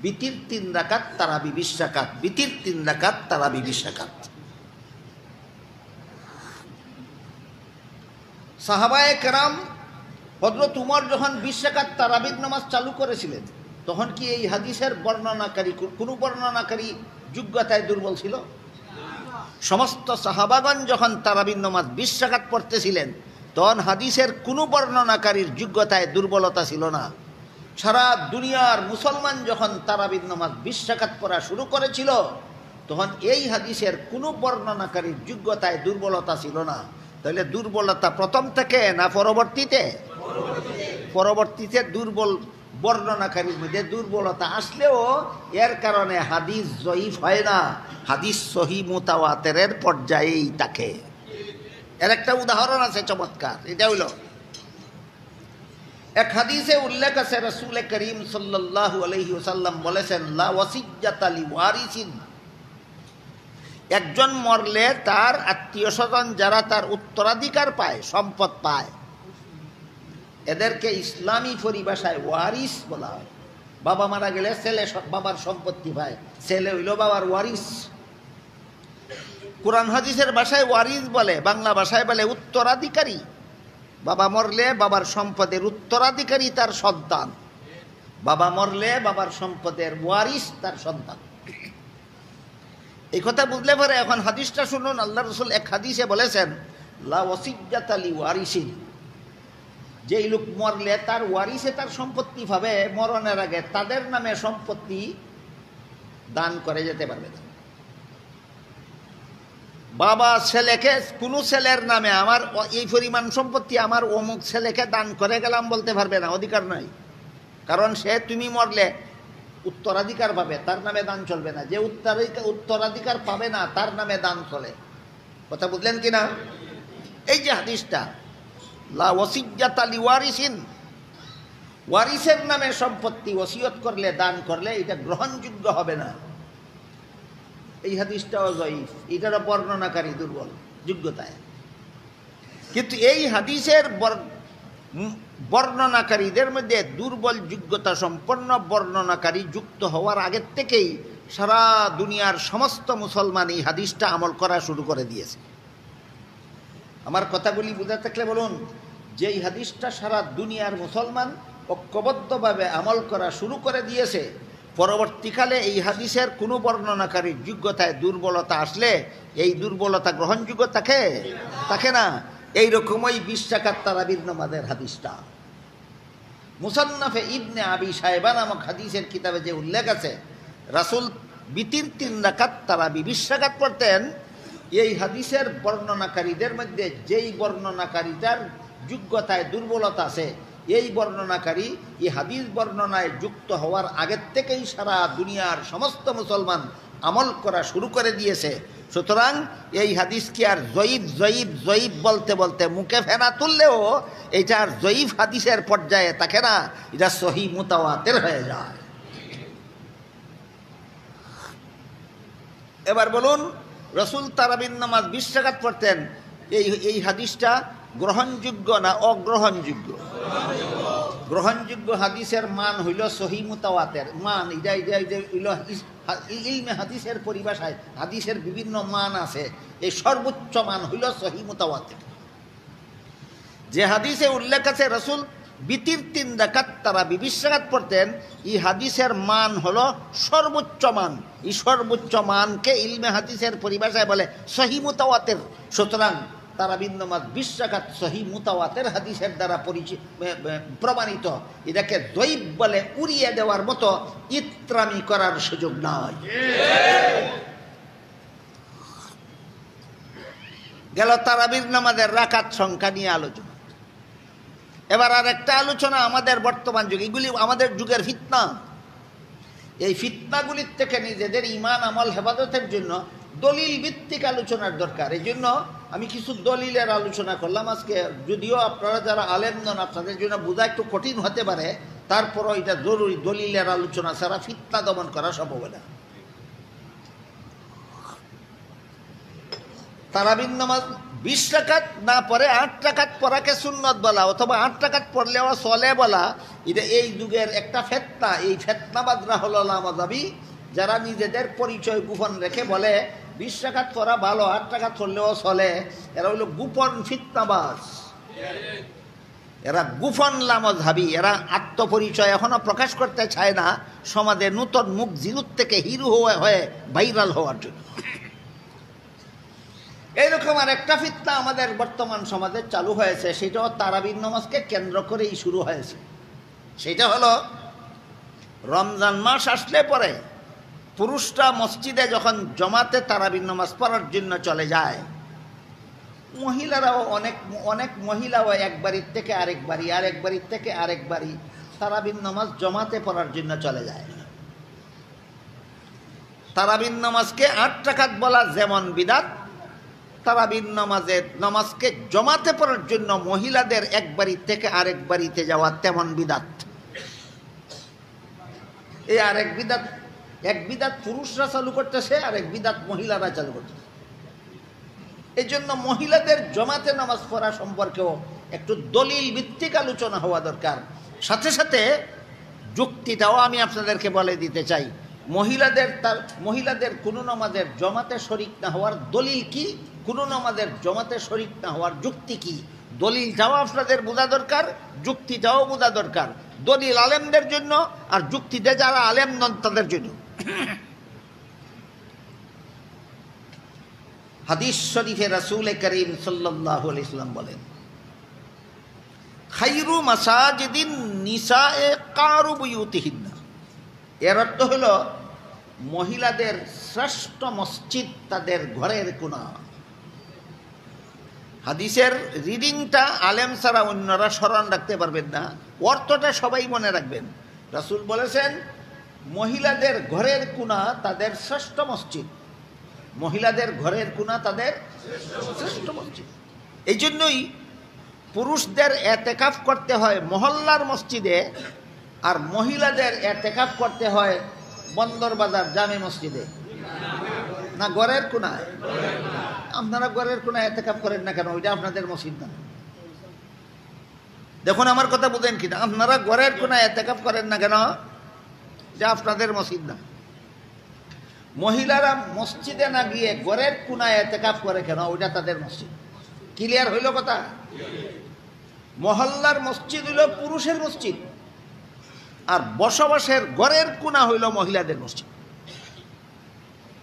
বিতির 3 রাকাত, তারাবি 20 রাকাত, বিতির 3 রাকাত, তারাবি 20 রাকাত। সাহাবায়ে কেরাম হযরত উমর যখন 20 রাকাত তারাবির নামাজ চালু করেছিলেন, তখন কি এই হাদিসের বর্ণনাকারী কোনো বর্ণনাকারী যোগ্যতায় দুর্বল ছিল? সমস্ত সাহাবাগণ যখন তারাবির নামাজ 20 রাকাত পড়তেছিলেন, তখন হাদিসের কোনো বর্ণনাকারীর যোগ্যতায় দুর্বলতা ছিল না। সারা দুনিয়ার মুসলমান যখন তারাবির নামাজ 20 রাকাত পড়া শুরু করেছিল, তখন এই হাদিসের কোনো বর্ণনাকারীর যোগ্যতায় দুর্বলতা ছিল না। তাহলে দুর্বলতা প্রথম থেকে না পরবর্তীতে? পরবর্তীতে দুর্বল বর্ণনাকারীর মধ্যে দুর্বলতা আসলেও এর কারণে হাদিস জয়ীফ হয় না, হাদিস সহি মুতাওয়াতিরের পর্যায়েই থাকে। এর একটা উদাহরণ আছে চমৎকার, এটা হইল এক হাদিসে উল্লেখ আছে রাসূল করিম সাল্লাল্লাহু আলাইহি ওয়াসাল্লাম বলেছেন, লা ওয়াসিয়্যাতা লিওয়ারিসিন, একজন মরলে তার আত্মীয়স্বজন যারা তার উত্তরাধিকার পায়, সম্পদ পায়, এদেরকে ইসলামী পরিভাষায় ওয়ারিস বলা হয়। বাবা মারা গেলে ছেলে বাবার সম্পত্তি পায়, ছেলে হইল বাবার ওয়ারিস। কোরআন হাদিসের ভাষায় ওয়ারিস বলে, বাংলা ভাষায় বলে উত্তরাধিকারী। বাবা মরলে বাবার সম্পদের উত্তরাধিকারী তার সন্তান, বাবা মরলে বাবার সম্পদের ওয়ারিস তার সন্তান। এই কথা বুঝলে পরে এখন হাদিসটা শুনুন। আল্লাহ রসুল এক হাদিসে বলেছেন, লা ওয়াসিয়্যাত লি ওয়ারিসিন, যেই লোক মরলে তার ওয়ারিসে তার সম্পত্তি পাবে, মরণের আগে তাদের নামে সম্পত্তি দান করে যেতে পারবে না। বাবা ছেলেকে, কোনো ছেলের নামে আমার এই পরিমাণ সম্পত্তি আমার অমুক ছেলেকে দান করে গেলাম বলতে পারবে না, অধিকার নাই। কারণ সে তুমি মরলে উত্তরাধিকার পাবে, তার নামে দান চলবে না। যে উত্তরাধিকার পাবে না তার নামে দান চলে। কথা বুঝলেন কিনা? এই যে হাদিসটা, লা ওয়াসিয়্যাত লি ওয়ারিসিন, ওয়ারিসের নামে সম্পত্তি ওসিয়ত করলে, দান করলে এটা গ্রহণযোগ্য হবে না। এই হাদিসটাও জয়ীফ, এটারও বর্ণনাকারী দুর্বল যোগ্যতায়। কিন্তু এই হাদিসের বর্ণনাকারীদের মধ্যে দুর্বল যোগ্যতা সম্পন্ন বর্ণনাকারী যুক্ত হওয়ার আগের থেকেই সারা দুনিয়ার সমস্ত মুসলমান এই হাদিসটা আমল করা শুরু করে দিয়েছে। আমার কথাগুলি বুঝে থাকলে বলুন, যে এই হাদিসটা সারা দুনিয়ার মুসলমান ঐক্যবদ্ধভাবে আমল করা শুরু করে দিয়েছে, পরবর্তীকালে এই হাদিসের কোনো বর্ণনাকারীর যোগ্যতায় দুর্বলতা আসলে এই দুর্বলতা গ্রহণযোগ্য থাকে না। এইরকমই 20 রাকাত তারাবির নামাজের হাদিসটা মুসান্নাফে ইবনে আবি শায়বা নামক হাদিসের কিতাবে যে উল্লেখ আছে, রাসূল বিতির 3 রাকাত তারাবি 20 রাকাত পড়তেন। এই হাদিসের বর্ণনাকারীদের মধ্যে যেই বর্ণনাকারীটার যোগ্যতায় দুর্বলতা আছে, এই বর্ণনাকারী এই হাদিস বর্ণনায় যুক্ত হওয়ার আগের থেকেই সারা দুনিয়ার সমস্ত মুসলমান আমল করা শুরু করে দিয়েছে। সুতরাং এই হাদিসকে আর জয়ীফ জয়ীফ জয়ীফ বলতে বলতে মুখে ফেনা তুললেও এটা আর জয়ীফ হাদিসের পর্যায়ে থাকে না, এটা সহিহ মুতাওয়াতির হয়ে যায়। এবার বলুন, রাসূল তারাবির নামাজ 20 রাকাত পড়তেন, এই হাদিসটা গ্রহণযোগ্য না অগ্রহণযোগ্য? গ্রহণযোগ্য হাদিসের মান হইল সহিহ মুতাওয়াতির মান। এটা হইল ইলমে হাদিসের পরিভাষায়, হাদিসের বিভিন্ন মান আছে, এই সর্বোচ্চ মান হইল সহিহ মুতাওয়াতির। যে হাদিসে উল্লেখ আছে রাসূল বিতির 3 রাকাত তারাবি 20 রাকাত পড়তেন, এই হাদিসের মান হলো সর্বোচ্চ মান। এই সর্বোচ্চ মানকে ইলমে হাদিসের পরিভাষায় বলে সহিহ মুতাওয়াতির। সুতরাং তারাবির নামাজ 20 রাকাত সহিহ মুতাওয়াতির হাদিসের দ্বারা প্রমাণিত। এটাকে দৈব বলে উড়িয়ে দেওয়ার মতো ইত্রামি করার সুযোগ নাই। গেল তারাবির নামাজের রাকাত সংখ্যা নিয়ে আলোচনা। এবার আর একটা আলোচনা আমাদের বর্তমান যুগে, এগুলি আমাদের যুগের ফিতনা। এই ফিতনাগুলির থেকে নিজেদের ঈমান আমল হেফাজতের জন্য দলিল ভিত্তিক আলোচনার দরকার। এই জন্য আমি কিছু দলিলের আলোচনা করলাম আজকে। যদিও আপনারা যারা আলেম নন, আপনাদের জন্য বোঝা একটু কঠিন হতে পারে, তারপরও এটা জরুরি। দলিলের আলোচনা ছাড়া ফিতনা দমন করা সম্ভব না। তারাবির নামাজ 20 রাকাত না পরে 8 রাকাত পড়াকে সুন্নত বলা, অথবা 8 রাকাত পড়লেও চলে বলা, এটা এই যুগের একটা ফিতনা। এই ফিতনাবাদরা হলো লামাযাবি, যারা নিজেদের পরিচয় গোপন রেখে বলে 20 রাকাত পড়া ভালো, 8 রাকাত পড়লেও চলে। এরা হলো গোপন ফিতনাবাজ, এরা গোপন লামাযাবি। এরা আত্মপরিচয় এখনো প্রকাশ করতে চায় না, সমাজে নূতন মুখ জিরুত থেকে হিরো হয়ে ভাইরাল হওয়ার জন্য। এইরকম আর একটা ফিতনা আমাদের বর্তমান সমাজে চালু হয়েছে, সেটাও তারাবির নামাজকে কেন্দ্র করেই শুরু হয়েছে। সেটা হলো রমজান মাস আসলে পরে পুরুষরা মসজিদে যখন জমাতে তারাবির নামাজ পড়ার জন্য চলে যায়, মহিলারাও অনেক মহিলাও এক বাড়ির থেকে আরেক বাড়ি, আরেক বাড়ির থেকে আরেক বাড়ি তারাবির নামাজ জমাতে পড়ার জন্য চলে যায়। তারাবির নামাজকে 8 রাকাত বলা যেমন বিদআত, তারাবির নামাজকে জমাতে পড়ার জন্য মহিলাদের এক বাড়ি থেকে আরেক বাড়িতে যাওয়া তেমন বিদআত। এই আরেক বিদআত, এক বিদআত পুরুষরা চালু করতেছে, আরেক বিদআত মহিলারা চালু করতেছে। এই জন্য মহিলাদের জমাতে নামাজ পড়া সম্পর্কেও একটু দলিল ভিত্তিক আলোচনা হওয়া দরকার। সাথে সাথে যুক্তিটাও আমি আপনাদেরকে বলে দিতে চাই। মহিলাদের কোনো নামাজের জমাতে শরিক না হওয়ার দলিল কি, কোনো নামাজের জমাতে শরিক না হওয়ার যুক্তি কি, দলিলটাও আপনাদের বোঝা দরকার, যুক্তিটাও বোঝা দরকার। দলিল আলেমদের জন্য আর যুক্তিটা যারা আলেম নন তাদের জন্য। হাদিস শরীফে রাসূল করিম সাল্লাল্লাহু আলাইহি ওয়াসাল্লাম বলেন, খায়রু মাসাজিদিন নিসায়ে কারু বুয়ুতিহিন্না। এর অর্থ হলো মহিলাদের শ্রেষ্ঠ মসজিদ তাদের ঘরের কোণা। হাদিসের রিডিংটা আলেম ছাড়া অন্যরা স্মরণ রাখতে পারবেন না, অর্থটা সবাই মনে রাখবেন। রাসূল বলেছেন মহিলাদের ঘরের কোণা তাদের শ্রেষ্ঠ মসজিদ, মহিলাদের ঘরের কোণা তাদের শ্রেষ্ঠ মসজিদ। এই জন্যই পুরুষদের এতেকাফ করতে হয় মহল্লার মসজিদে, আর মহিলাদের এতেকাফ করতে হয় বন্দর বাজার জামে মসজিদে, না ঘরের কোণায়। আপনারা ঘরের কোণায় এতেকাফ করেন না কেন? ওইটা আপনাদের মসজিদ না। দেখুন আমার কথা বুঝেন কিনা, আপনারা ঘরের কোণায় এতেকাফ করেন না কেন? যা আপনাদের মসজিদ না। মহিলারা মসজিদে না গিয়ে ঘরের কোণায় এতেকাফ করে কেন? ওইটা তাদের মসজিদ। ক্লিয়ার হইল কথা? মহল্লার মসজিদ হইল পুরুষের মসজিদ, আর বসবাসের ঘরের কোণা হইল মহিলাদের মসজিদ।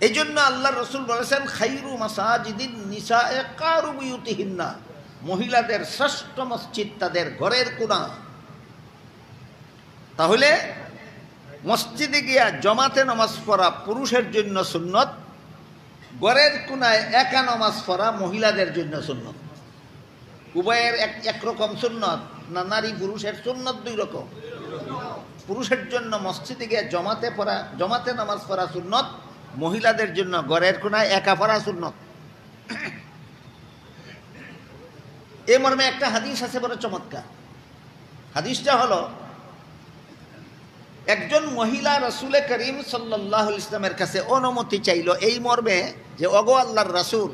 এই জন্য আল্লাহ রসুল বলেছেন খায়রু মাসাজিদিন নিসায়ে কারু বুয়ুতিহিন্না, মহিলাদের শ্রেষ্ঠ মসজিদ তাদের ঘরের কোণা। তাহলে মসজিদে গিয়া জমাতে নামাজ পড়া পুরুষের জন্য সুন্নত, ঘরের কোণায় একা নামাজ পড়া মহিলাদের জন্য সুন্নত। উভয়ের একরকম সুন্নত না? নারী পুরুষের সুন্নত দুই রকম। পুরুষের জন্য মসজিদে গিয়ে জমাতে নামাজ পড়া সুন্নত, মহিলাদের জন্য ঘরের কোণায় একা পড়া সুন্নত। এ মর্মে একটা হাদিস আছে বড় চমৎকার। হাদিসটা হলো, একজন মহিলা রাসূল করিম সাল্লাল্লাহু আলাইহি ওয়াসাল্লামের কাছে অনুমতি চাইল এই মর্মে যে, ওগো আল্লাহর রাসূল,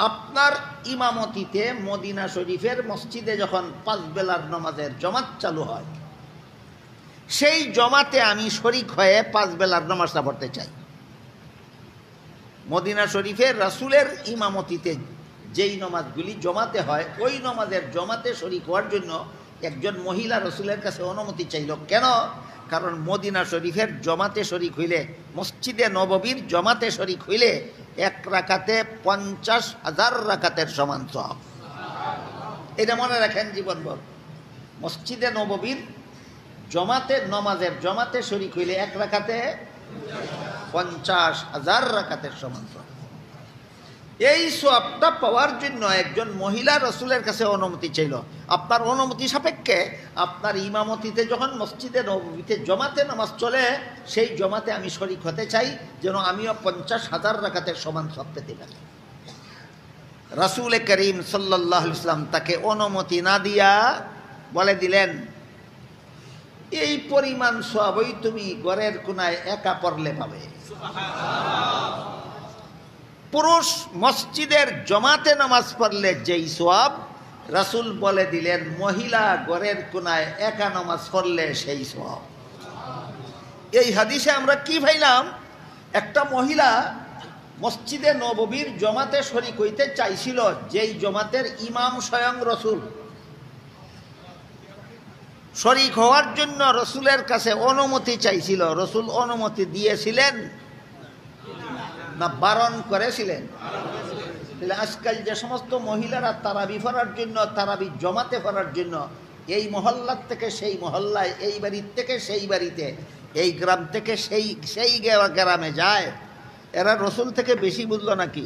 আপনার ইমামতিতে মদিনা শরীফের মসজিদে যখন 5 বেলার নামাজের জমাত চালু হয়, সেই জমাতে আমি শরিক হয়ে 5 বেলার নামাজটা পড়তে চাই। মদিনা শরীফের রাসূলের ইমামতিতে যেই নামাজগুলি জমাতে হয়, ওই নামাজের জমাতে শরিক হওয়ার জন্য একজন মহিলা রাসূলের কাছে অনুমতি চাইল। কেন? কারণ মদিনা শরীফের জমাতে শরিক হইলে, মসজিদে নববীর জমাতে শরিক হইলে 1 রাকাতে 50,000 রাকাতের সমান সওয়াব। এটা মনে রাখেন জীবনভর। মসজিদে নববীর জমাতে শরিক হইলে 1 রাকাতে 50,000 রাকাতের সমান সওয়াব। এই সওয়াবটা পাওয়ার জন্য একজন মহিলা রাসূলের কাছে অনুমতি চাইল। আপনার অনুমতি সাপেক্ষে আপনার ইমামতিতে যখন মসজিদে নববীতে জমাতে নামাজ চলে, সেই জমাতে আমি শরিক হতে চাই, যেন আমিও 50,000 রাকাতের সমান সওয়াব পেতে পারি। রাসূল করিম সাল্লাল্লাহু আলাইহি ওয়াসাল্লাম তাকে অনুমতি না দিয়া বলে দিলেন, এই পরিমাণ সওয়াবই তুমি ঘরের কোণায় একা পড়লে পাবে। পুরুষ মসজিদের জমাতে নামাজ পড়লে যেই সওয়াব, রাসূল বলে দিলেন মহিলা ঘরের কোণায় একা নামাজ পড়লে সেই সওয়াব। এই হাদিসে আমরা কি পাইলাম? একটা মহিলা মসজিদে নববীর জমাতে শরিক হইতে চাইছিল, যেই জমাতের ইমাম স্বয়ং রাসূল। শরিক হওয়ার জন্য রাসূলের কাছে অনুমতি চাইছিল, রাসূল অনুমতি দিয়েছিলেন না বারণ করেছিলেন? আজকাল যে সমস্ত মহিলারা তারাবি পড়ার জন্য, তারাবি জমাতে পড়ার জন্য এই মহল্লার থেকে সেই মহল্লায়, এই বাড়ির থেকে সেই বাড়িতে, এই গ্রাম থেকে সেই গ্রামে যায়, এরা রাসূল থেকে বেশি বুঝলো নাকি?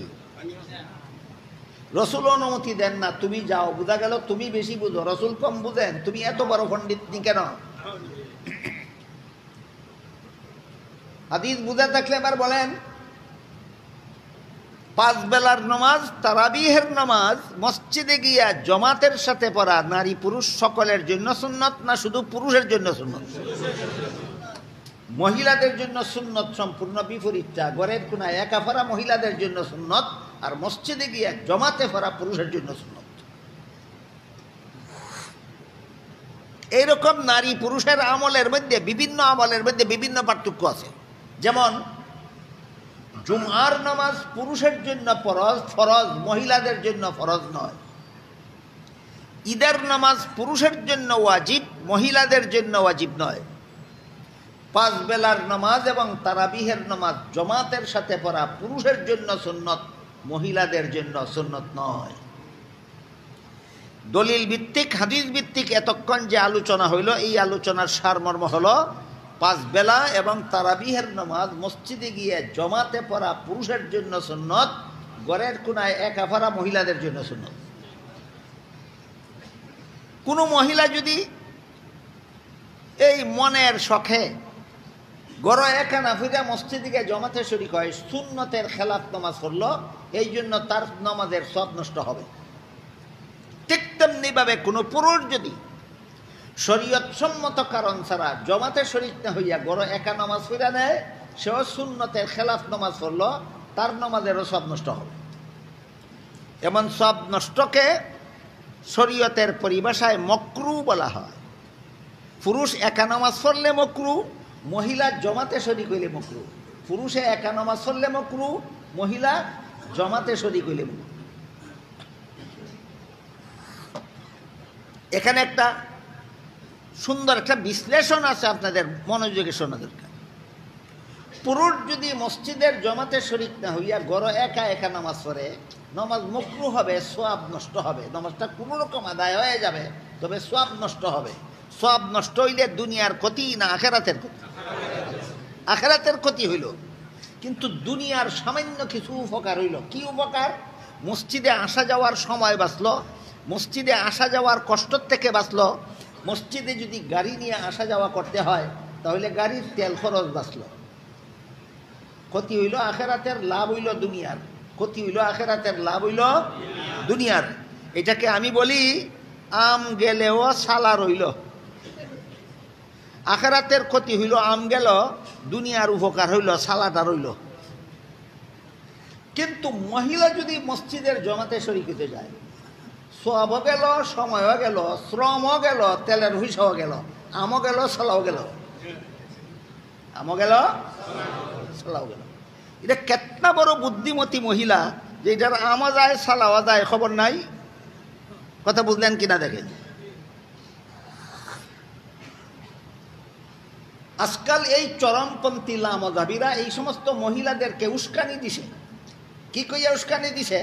রাসূল অনুমতি দেন না, তুমি যাও। বোঝা গেল তুমি বেশি বুঝো, রাসূল কম বুঝেন। তুমি এত বড় পণ্ডিত নি কেন? হাদিস বুঝে থাকলে এবার বলেন, 5 বেলার নামাজ, তারাবিহের নামাজ মসজিদে গিয়া জমাতের সাথে পড়া নারী পুরুষ সকলের জন্য সুন্নত, না শুধু পুরুষের জন্য সুন্নত? মহিলাদের জন্য সুন্নত সম্পূর্ণ বিপরীতটা। ঘরের কোণায় একা পড়া মহিলাদের জন্য সুন্নত, আর মসজিদে গিয়া জমাতে পড়া পুরুষের জন্য সুন্নত। এইরকম নারী পুরুষের আমলের মধ্যে বিভিন্ন পার্থক্য আছে। যেমন জুমআর নামাজ পুরুষের জন্য ফরজ, মহিলাদের জন্য ফরজ নয়। ঈদের নামাজ পুরুষের জন্য ওয়াজিব, মহিলাদের জন্য ওয়াজিব নয়। 5 বেলার নামাজ এবং তারাবিহের নামাজ জামাতের সাথে পড়া পুরুষের জন্য সুন্নত, মহিলাদের জন্য সুন্নত নয়। দলিল ভিত্তিক, হাদিস ভিত্তিক এতক্ষণ যে আলোচনা হইল, এই আলোচনার সারমর্ম হলো 5 বেলা এবং তারাবিহের নামাজ মসজিদে গিয়ে জামাতে পড়া পুরুষের জন্য সুন্নত, ঘরের কোনায় একা পড়া মহিলাদের জন্য সুন্নত। কোনো মহিলা যদি এই মনের শখে ঘরে একা না ফিরে মসজিদে গিয়ে জামাতে শরীক হয়, সুন্নতের খেলাফ নামাজ পড়ল, এই জন্য তার নামাজের সব নষ্ট হবে। ঠিক তেমনিভাবে কোনো পুরুষ যদি শরীয়ত সম্মত কারণ ছাড়া জামাতে শরীক না হইয়া ঘরে একা নামাজ পড়া নেয়, সেও সুন্নতের খেলাফ নামাজ পড়ল, তার নামাজেরও সব নষ্ট হবে। এমন সব নষ্টকে শরীয়তের পরিভাষায় মকরু বলা হয়। পুরুষ একা নামাজ পড়লে মকরু, মহিলা জামাতে শরীক হইলে মকরু। পুরুষে একা নামাজ পড়লে মকরু, মহিলা জামাতে শরীক হইলে মকরু। এখানে একটা সুন্দর একটা বিশ্লেষণ আছে, আপনাদের মনোযোগে শোনা দরকার। পুরুষ যদি মসজিদের জামাতে শরীক না হইয়া ঘরে একা একা নামাজ পড়ে, নামাজ মকরু হবে, সওয়াব নষ্ট হবে। নামাজটা কোনো রকম আদায় হয়ে যাবে, তবে সওয়াব নষ্ট হবে। সওয়াব নষ্ট হইলে দুনিয়ার ক্ষতি না আখিরাতের ক্ষতি? আখিরাতের ক্ষতি হইল, কিন্তু দুনিয়ার সামান্য কিছু উপকার হইল। কি উপকার? মসজিদে আসা যাওয়ার সময় বাঁচল, মসজিদে আসা যাওয়ার কষ্ট থেকে বাঁচল। মসজিদে যদি গাড়ি নিয়ে আসা যাওয়া করতে হয়, তাহলে গাড়ির তেল খরচ বাঁচল। ক্ষতি হইল আখিরাতের, লাভ হইল দুনিয়ার। ক্ষতি হইল আখিরাতের, লাভ হইল দুনিয়ার। এটাকে আমি বলি আম গেলেও সালা রইল। আখিরাতের ক্ষতি হইল আম গেল, দুনিয়ার উপকার হইল সালাটা রইল। কিন্তু মহিলা যদি মসজিদের জামাতে শরীক হতে যায়, সওয়াবও গেল, সময়ও গেল, শ্রমও গেল, তেলের হুইসাও গেল, আমও গেল, সালাও গেল। আমও গেল, সালাও গেল। এটা কেতনা বড় বুদ্ধিমতী মহিলা যে এটার আমও যায়, সালাও যায়, খবর নাই। কথা বুঝলেন কিনা দেখেন। আজকাল এই চরমপন্থী লামাযাবিরা এই সমস্ত মহিলাদেরকে উস্কানি দিছে। কি কইয়া উস্কানি দিছে?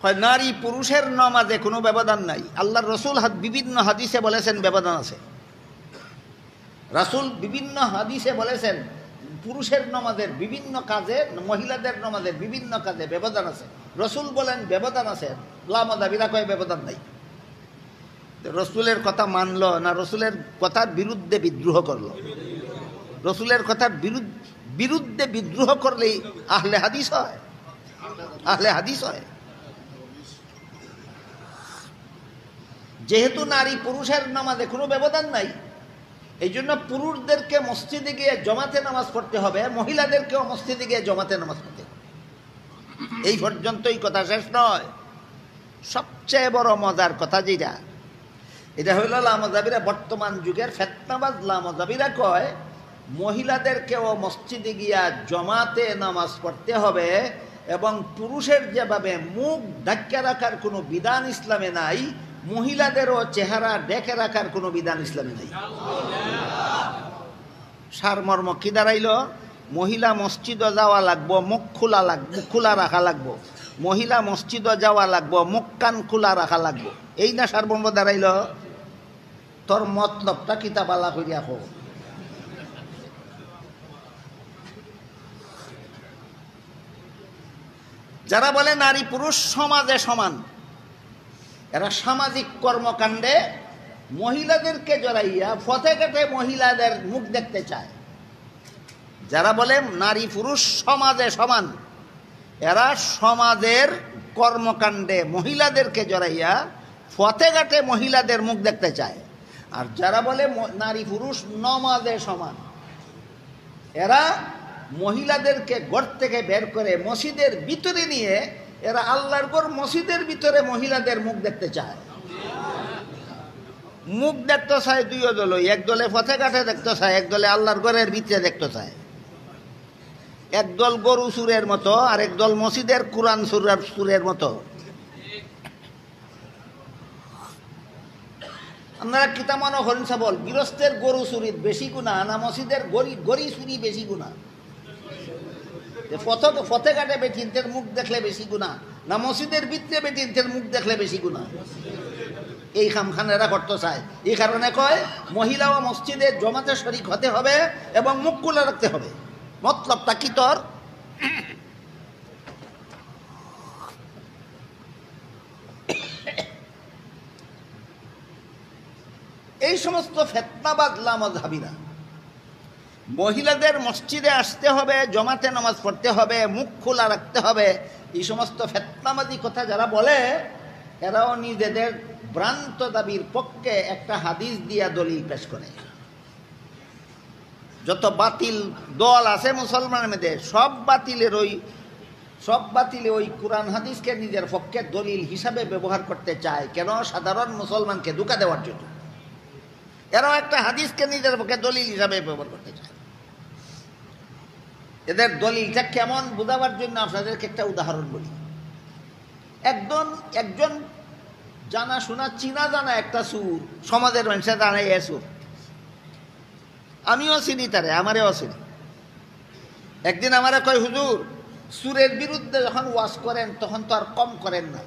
হয় নারী পুরুষের নামাজে কোনো ব্যবধান নাই। আল্লাহর রসুল বিভিন্ন হাদিসে বলেছেন ব্যবধান আছে। রাসূল বিভিন্ন হাদিসে বলেছেন পুরুষের নামাজের বিভিন্ন কাজে, মহিলাদের নামাজের বিভিন্ন কাজে ব্যবধান আছে। রসুল বলেন ব্যবধান আছে, লামাযাবিরা কয় ব্যবধান নাই। রসুলের কথা মানলো না রসুলের কথার বিরুদ্ধে বিদ্রোহ করলো? রসুলের কথার বিরুদ্ধে বিদ্রোহ করলেই আহলে হাদিস হয়, আহলে হাদিস হয়। যেহেতু নারী পুরুষের নামাজে কোনো ব্যবধান নাই, এই জন্য পুরুষদেরকে মসজিদে গিয়ে জামাতে নামাজ পড়তে হবে, মহিলাদেরকেও মসজিদে গিয়ে জামাতে নামাজ পড়তে হবে। এই পর্যন্তই কথা শেষ নয়। সবচেয়ে বড় মজার কথা যেটা, এটা হইল লামাযাবিরা বর্তমান যুগের ফিতনাবাজ লামাযাবিরা কয় মহিলাদেরকেও মসজিদে গিয়া জামাতে নামাজ পড়তে হবে, এবং পুরুষের যেভাবে মুখ ঢাকা রাখার কোনো বিধান ইসলামে নাই, মহিলাদেরও চেহারা ঢেকে রাখার কোনো বিধান ইসলামে নাই। সারমর্ম কি দাঁড়াইল? মহিলা মসজিদে যাওয়া লাগবো, মুখ খোলা রাখা লাগবো। মহিলা মসজিদে যাওয়া লাগবো, মুখ কান খোলা রাখা লাগবো। এই না সারমর্ম দাঁড়াইল? তোর মতলবটা কিতাবালা করিয়া হোক। যারা বলে নারী পুরুষ সমাজে সমান, এরা সামাজিক কর্মকাণ্ডে মহিলাদেরকে জড়াইয়া পথে ঘাটে মহিলাদের মুখ দেখতে চায়। যারা বলে নারী পুরুষ সমাজে সমান, এরা সমাজের কর্মকাণ্ডে মহিলাদেরকে জড়াইয়া পথে ঘাটে মহিলাদের মুখ দেখতে চায়। আর যারা বলে নারী পুরুষ নমাজে সমান, এরা মহিলাদেরকে ঘর থেকে বের করে মসজিদের ভিতরে নিয়ে এরা আল্লাহর ঘর মসজিদের ভিতরে মহিলাদের মুখ দেখতে চায়। মুখ দেখতে চায় দুইও দল, এক দলে পথে ঘাটে দেখতে চায়, এক দলে আল্লাহর ঘরের ভিতরে দেখতে চায়। একদল গরু সুরের মতো আর একদল মসজিদের কোরআন সুরের মতো। আপনারা কিতা মনে করেন বল, গৃহস্থের গরু চুরির বেশি গুণা না মসজিদের গড়ি চুরি বেশি গুণা? পথে ঘাটে বেটিনদের মুখ দেখলে বেশি গুণা না মসজিদের ভিতরে বেটিনদের মুখ দেখলে বেশি গুণা? এই খামখানেরা করতে চায়। এই কারণে কয় মহিলা ও মসজিদে জমাতে শরীক হতে হবে এবং মুখ খুলে রাখতে হবে। মতলবটা কি তোর? এই সমস্ত ফিতনাবাজ লামাযহাবীরা মহিলাদের মসজিদে আসতে হবে, জমাতে নামাজ পড়তে হবে, মুখ খোলা রাখতে হবে, এই সমস্ত ফিতনাবাদী কথা যারা বলে এরাও নিজেদের ভ্রান্ত দাবির পক্ষে একটা হাদিস দিয়া দলিল পেশ করে। যত বাতিল দল আছে মুসলমানের মধ্যে সব বাতিলে ওই কোরআন হাদিসকে নিজের পক্ষে দলিল হিসাবে ব্যবহার করতে চায়। কেন? সাধারণ মুসলমানকে ধোঁকা দেওয়ার জন্য। এরাও একটা হাদিসকে নিজের পক্ষে দলিল হিসাবে ব্যবহার করতে চায়। এদের দলিলটা কেমন বোঝাবার জন্য আপনাদেরকে একটা উদাহরণ বলি। একজন জানা শোনা চিনা জানা একটা সুর, সমাজের মানুষের জানে এ সুর, আমিও চিনি তারে, আমারেও চিনি। একদিন আমারে কয়, হুজুর সুরের বিরুদ্ধে যখন ওয়াজ করেন তখন তো আর কম করেন না,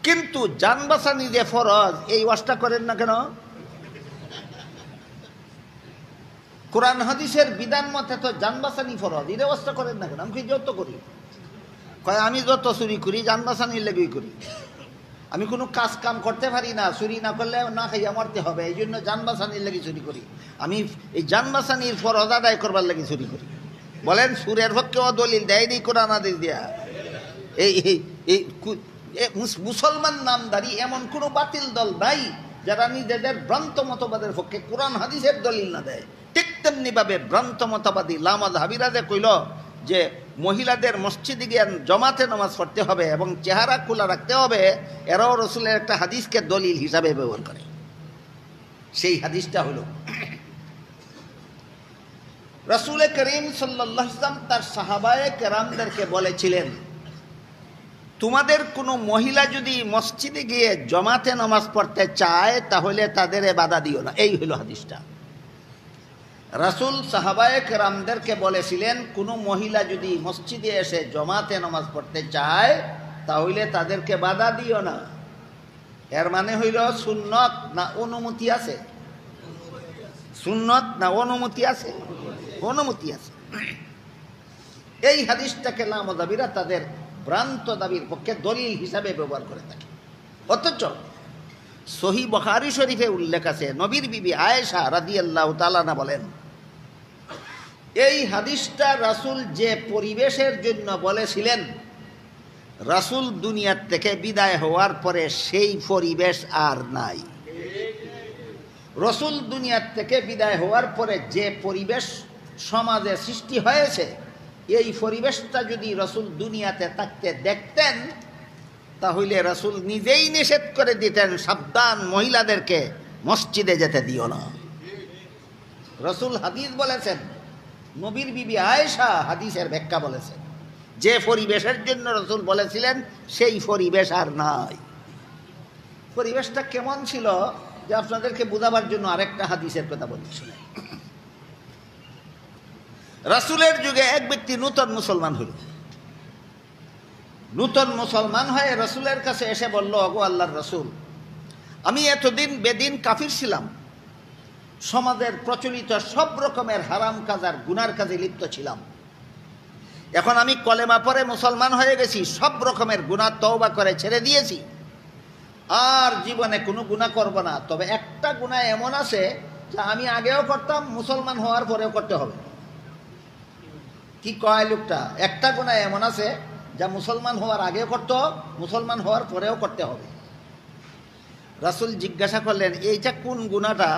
কিন্তু জান বাঁচানি যে ফরজ এই ওয়াজটা করেন না কেন? কোরআন হাদিসের বিধান মতে তো জান বাঁচানি ফরজ, এই ওয়াজটা করেন না কেন? আমি যত করি, কয় আমি যত চুরি করি জান বাঁচানির লেগেই করি, আমি কোনো কাজ কাম করতে পারি না, চুরি না করলে না খাইয়া মরতে হবে, এই জন্য জান বাঁচানির লেগে চুরি করি। আমি এই জান বাঁচানির ফরজ আদায় করবার লেগে চুরি করি। বলেন সুরের পক্ষেও দলিল দেয়নি কোরআন হাদিস দিয়া? এই মুসলমান নামদারি এমন কোনো বাতিল দল নাই যারা নিজেদের ভ্রান্ত মতবাদের পক্ষে কোরআন হাদিসের দলিল না দেয়। ঠিক তেমনি ভাবে ভ্রান্ত মতবাদী লামাযহাবীরা যে কইল যে মহিলাদের মসজিদে গিয়ে জমাতে নামাজ পড়তে হবে এবং চেহারা খোলা রাখতে হবে, এরাও রসুলের একটা হাদিসকে দলিল হিসাবে ব্যবহার করে। সেই হাদিসটা হলো রাসূল করিম সাল্লাল্লাহু আলাইহি ওয়াসাল্লাম তার সাহাবায়ে কেরামদেরকে বলেছিলেন, তোমাদের কোনো মহিলা যদি মসজিদে গিয়ে জমাতে নামাজ পড়তে চায় তাহলে তাদের বাধা দিও না। এই হলো হাদিসটা। রাসূল সাহাবায়ে কেরামদেরকে বলেছিলেন, কোনো মহিলা যদি মসজিদে এসে জমাতে নামাজ পড়তে চায় তাহলে তাদেরকে বাধা দিও না। এর মানে হইল সুন্নত না অনুমতি আছে? সুন্নত না অনুমতি আছে? অনুমতি আছে। এই হাদিসটাকে লামাযহাবীরা তাদের ভ্রান্ত দাবির পক্ষে দলিল হিসাবে ব্যবহার করে থাকে। অথচ সহিহ বুখারী শরীফে উল্লেখ আছে, নবীর বিবি আয়েশা রাদিয়াল্লাহু তাআলা না বলেন, এই হাদিসটা রাসূল যে পরিবেশের জন্য বলেছিলেন, রাসূল দুনিয়ার থেকে বিদায় হওয়ার পরে সেই পরিবেশ আর নাই। রাসূল দুনিয়ার থেকে বিদায় হওয়ার পরে যে পরিবেশ সমাজে সৃষ্টি হয়েছে, এই পরিবেশটা যদি রাসূল দুনিয়াতে থাকতে দেখতেন তাহলে রাসূল নিজেই নিষেধ করে দিতেন, সাবধান মহিলাদেরকে মসজিদে যেতে দিও না। রাসূল হাদিস বলেছেন, নবীর বিবি আয়েশা হাদিসের ব্যাখ্যা বলেছেন, যে পরিবেশের জন্য রাসূল বলেছিলেন সেই পরিবেশ আর নাই। পরিবেশটা কেমন ছিল যে আপনাদেরকে বোঝাবার জন্য আরেকটা হাদিসের কথা বলছি। রাসূলের যুগে এক ব্যক্তি নূতন মুসলমান হল। নূতন মুসলমান হয়ে রাসূলের কাছে এসে বলল, ওগো আল্লাহর রাসূল, আমি এতদিন বেদিন কাফির ছিলাম, সমাজের প্রচলিত সব রকমের হারাম কাজ আর গুনার কাজে লিপ্ত ছিলাম। এখন আমি কলেমা পড়ে মুসলমান হয়ে গেছি, সব রকমের গুনাহ তওবা করে ছেড়ে দিয়েছি, আর জীবনে কোনো গুনাহ করব না। তবে একটা গুনাহ এমন আছে যা আমি আগেও করতাম, মুসলমান হওয়ার পরেও করতে হবে। কি কয় লোকটা? একটা গুনাহ এমন আছে যা মুসলমান হওয়ার আগেও করতে, মুসলমান হওয়ার পরেও করতে হবে। রাসূল জিজ্ঞাসা করলেন, এইটা কোন গুনাহটা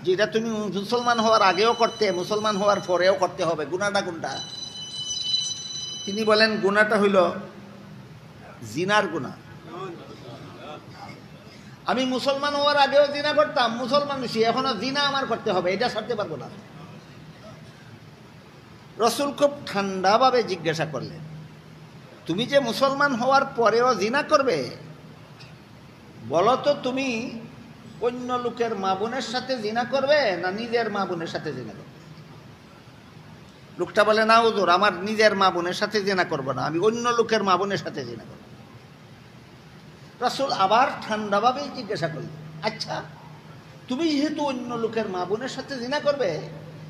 যেটা তুমি মুসলমান হওয়ার আগেও করতে, মুসলমান হওয়ার পরেও করতে হবে? গুনাহটা কোনটা? তিনি বলেন, গুনাহটা হইল জিনার গুনাহ। আমি মুসলমান হওয়ার আগেও জিনা করতাম, মুসলমান হইছি, এখনো জিনা আমার করতে হবে, এটা ছাড়তে পারবো না। রসুল খুব ঠান্ডাভাবে জিজ্ঞাসা করলেন, তুমি যে মুসলমান হওয়ার পরেও জিনা করবে, বলো তো তুমি অন্য লোকের মা বোনের সাথে জিনা করবে না নিজের মা বোনের সাথে জিনা করবে? লোকটা বলে, না হুজুর, আমার নিজের মা বোনের সাথে জিনা করবো না, আমি অন্য লোকের মা বোনের সাথে জিনা করবো। রাসূল আবার ঠান্ডাভাবেই জিজ্ঞাসা করলেন, আচ্ছা তুমি যেহেতু অন্য লোকের মা বোনের সাথে জিনা করবে,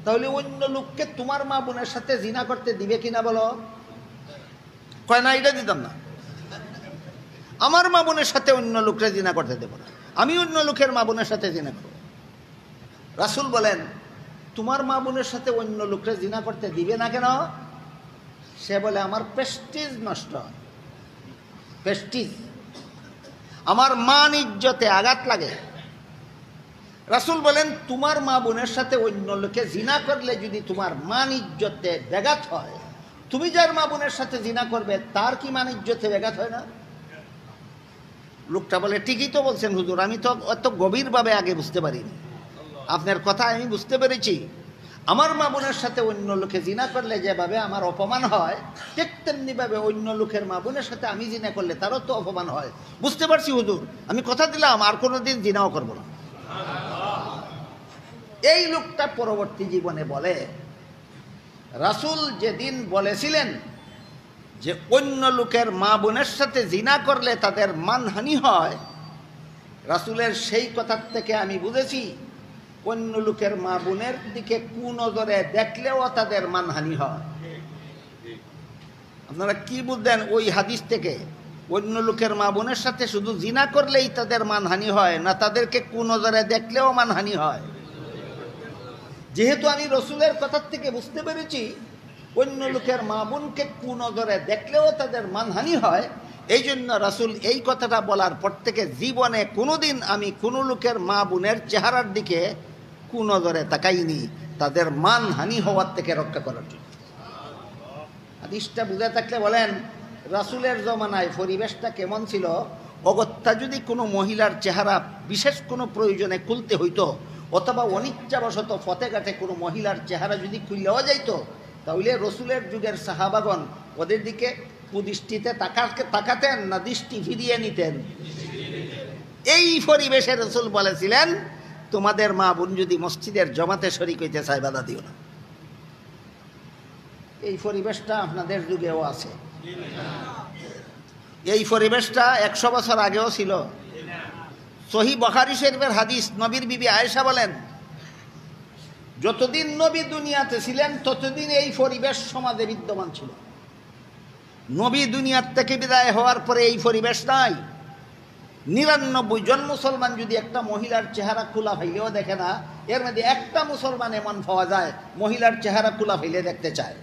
তাহলে অন্য লোককে তোমার মা বোনের সাথে জিনা করতে দিবে কিনা বলো? কয় না, এটা দিতাম না, আমার মা বোনের সাথে অন্য লোকরা জিনা করতে দেব না, আমি অন্য লোকের মা বোনের সাথে জিনা করব। রাসূল বলেন, তোমার মা বোনের সাথে অন্য লোকরা জিনা করতে দিবে না কেন? সে বলে, আমার প্রেস্টিজ নষ্ট হয়, প্রেস্টিজ, আমার মান ইজ্জতে আঘাত লাগে। রাসূল বলেন, তোমার মা বোনের সাথে অন্য লোকে জিনা করলে যদি তোমার মান ইজ্জতে ব্যাঘাত হয়, তুমি যার মা বোনের সাথে জিনা করবে তার কি মান ইজ্জতে ব্যাঘাত হয় না? লোকটা বলে, ঠিকই তো বলছেন হুজুর, আমি তো অত গভীরভাবে আগে বুঝতে পারিনি, আপনার কথা আমি বুঝতে পেরেছি। আমার মা বোনের সাথে অন্য লোকে জিনা করলে যেভাবে আমার অপমান হয়, ঠিক তেমনিভাবে অন্য লোকের মা বোনের সাথে আমি জিনা করলে তারও তো অপমান হয়। বুঝতে পারছি হুজুর, আমি কথা দিলাম আর কোনোদিন জিনাও করব না। এই লোকটা পরবর্তী জীবনে বলে, রাসূল যেদিন বলেছিলেন যে অন্য লোকের মা বোনের সাথে জিনা করলে তাদের মানহানি হয়, রাসূলের সেই কথার থেকে আমি বুঝেছি অন্য লোকের মা বোনের দিকে কুনজরে দেখলেও তাদের মানহানি হয়। আপনারা কি বুঝলেন ওই হাদিস থেকে? অন্য লোকের মা বোনের সাথে শুধু জিনা করলেই তাদের মানহানি হয় না তাদেরকে কুনজরে দেখলেও মানহানি হয়? যেহেতু আমি রসুলের কথার থেকে বুঝতে পেরেছি অন্য লোকের মা বোনকে কুনজরে দেখলেও তাদের মানহানি হয়, এই জন্য রাসূল এই কথাটা বলার পর থেকে জীবনে কোনোদিন আমি কোনো লোকের মা বোনের চেহারার দিকে কুনজরে তাকাইনি, তাদের মানহানি হওয়ার থেকে রক্ষা করার জন্য। হাদিসটা বুঝে থাকলে বলেন, রাসূলের জমানায় পরিবেশটা কেমন ছিল? অগত্যা যদি কোনো মহিলার চেহারা বিশেষ কোনো প্রয়োজনে খুলতে হইতো, অথবা অনিচ্ছাবশত ফতেঘাটে কোনো মহিলার চেহারা যদি খুললেও যাইতো, তাহলে রসুলের যুগের সাহাবাগণ ওদের দিকে কুদৃষ্টিতে তাকাতেন না দৃষ্টি ফিরিয়ে নিতেন? এই পরিবেশে রসুল বলেছিলেন, তোমাদের মা বোন যদি মসজিদের জমাতে শরীক হইতে চায়, বাধা দিও না। এই পরিবেশটা আপনাদের যুগেও আছে, এই পরিবেশটা 100 বছর আগেও ছিল। সহিহ বুখারী শরীফের হাদিস, নবীর বিবি আয়েশা বলেন, যতদিন নবী দুনিয়াতে ছিলেন ততদিন এই পরিবেশ সমাজে বিদ্যমান ছিল। নবী দুনিয়ার থেকে বিদায় হওয়ার পরে এই পরিবেশ নাই। 99 জন মুসলমান যদি একটা মহিলার চেহারা খোলা ফাইলেও দেখে না, এর মধ্যে একটা মুসলমান এমন পাওয়া যায় মহিলার চেহারা খোলা ফাইলে দেখতে চায়।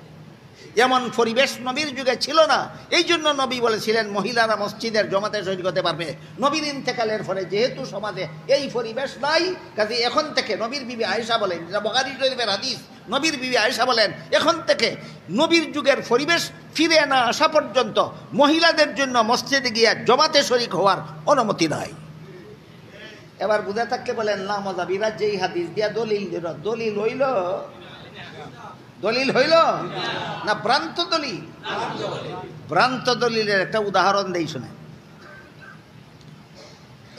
এমন পরিবেশ নবীর যুগে ছিল না। এই জন্য নবী বলেছিলেন মহিলারা মসজিদের জমাতে শরীক হতে পারবে। নবীর ইন্তেকালের পরে যেহেতু সমাজে এই পরিবেশ নাই, কাজে এখন থেকে নবীর বিবি আয়েশা বলেন, যেটা বুখারী শরীফের হাদিস, নবীর বিবি আয়েশা বলেন, এখন থেকে নবীর যুগের পরিবেশ ফিরে না আসা পর্যন্ত মহিলাদের জন্য মসজিদে গিয়ে জমাতে শরীক হওয়ার অনুমতি নাই। এবার বুঝে থাকলে বলেন, না মজা বিরাজ যেই হাদিস দিয়া দলিল হইল, দলিল হইল না ভ্রান্ত দলিল? ভ্রান্ত দলিলের একটা উদাহরণ দেই শুনে।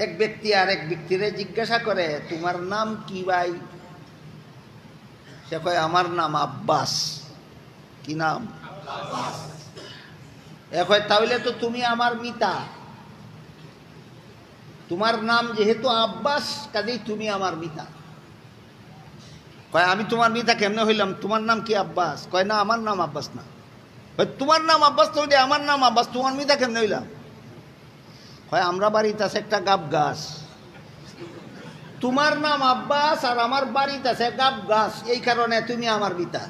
এক ব্যক্তি আর এক ব্যক্তিরে জিজ্ঞাসা করে, তোমার নাম কি ভাই? সে কয়, আমার নাম আব্বাস। কি নাম? এ কয়, তাহলে তো তুমি আমার মিতা। তোমার নাম যেহেতু আব্বাস, কাজেই তুমি আমার মিতা। কয়, আমি তোমার মিতা কেমনে হইলাম? তোমার নাম কি আব্বাস? কয়, না, আমার নাম আব্বাস না। তোমার নাম আব্বাস তো আমার নাম আব্বাস, তোমার মিতা কেমনে হইলাম? কয়, আমরা বাড়িতে আছে একটা গাব গাছ, তোমার নাম আব্বাস আর আমার বাড়িতে আছে গাব গাছ, এই কারণে তুমি আমার মিতা।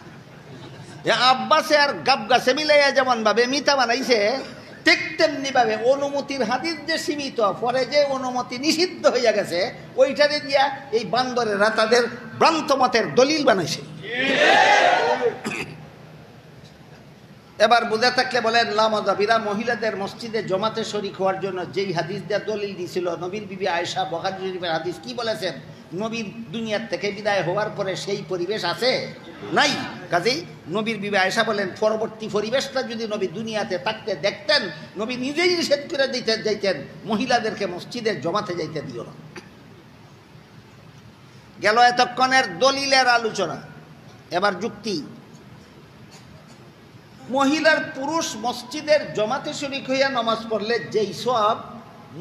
আব্বাসে আর গাব গাছে মিলাইয়া যেমন ভাবে মিতা বানাইছে, ঠিক তেমনি ভাবে অনুমতির হাদিস যে সীমিত, পরে যে অনুমতি নিষিদ্ধ হইয়া গেছে, ওইটারে দিয়া এই বান্দরেরা তাদের ভ্রান্ত মতের দলিল বানাইছে। এবার বুঝে থাকলে বলেন লামাজাবিরা মহিলাদের মসজিদে জমাতে শরীক হওয়ার জন্য যেই হাদিস দেওয়ার দলিল দিয়েছিল নবীর বিবি আয়েশা, বুখারী শরীফের হাদিস কি বলেছেন? নবীর দুনিয়ার থেকে বিদায় হওয়ার পরে সেই পরিবেশ আছে নাই। কাজেই নবীর বিবি আয়েশা বলেন পরবর্তী পরিবেশটা যদি নবী দুনিয়াতে থাকতে দেখতেন, নবী নিজেই নিষেধ করে দিতে যাইতেন মহিলাদেরকে মসজিদে জমাতে যাইতে দিও না। গেল এতক্ষণের দলিলের আলোচনা। এবার যুক্তি। মহিলার পুরুষ মসজিদের জমাতে শরীক হইয়া নামাজ পড়লে যেই সওয়াব,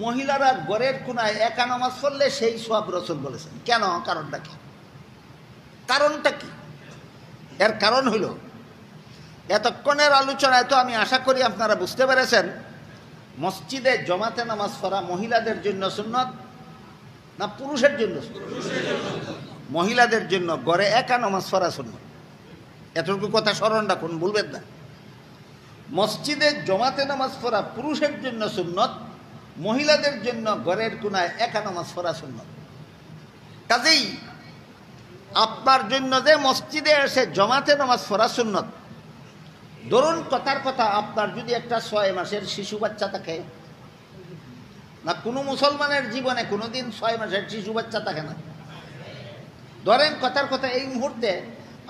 মহিলারা ঘরের কোনায় একা নামাজ পড়লে সেই সওয়াব রাসূল বলেছেন। কেন? কারণটা কি? কারণটা কি? এর কারণ হইল এতক্ষণের আলোচনায় তো আমি আশা করি আপনারা বুঝতে পেরেছেন মসজিদে জমাতে নামাজ পড়া মহিলাদের জন্য সুন্নত না পুরুষের জন্য? মহিলাদের জন্য ঘরে একা নামাজ পড়া সুন্নত। এতটুকু কথা স্মরণ রাখুন, ভুলবেন না। মসজিদে জমাতে নামাজ পড়া পুরুষের জন্য সুন্নত, মহিলাদের জন্য ঘরের কোনায় একা নামাজ পড়া সুন্নত। কাজেই আপনার জন্য যে মসজিদে এসে জমাতে নামাজ পড়া সুন্নত, ধরুন কথার কথা আপনার যদি একটা 6 মাসের শিশু বাচ্চা থাকে, না কোনো মুসলমানের জীবনে কোনোদিন 6 মাসের শিশু বাচ্চা থাকে না। ধরেন কথার কথা এই মুহূর্তে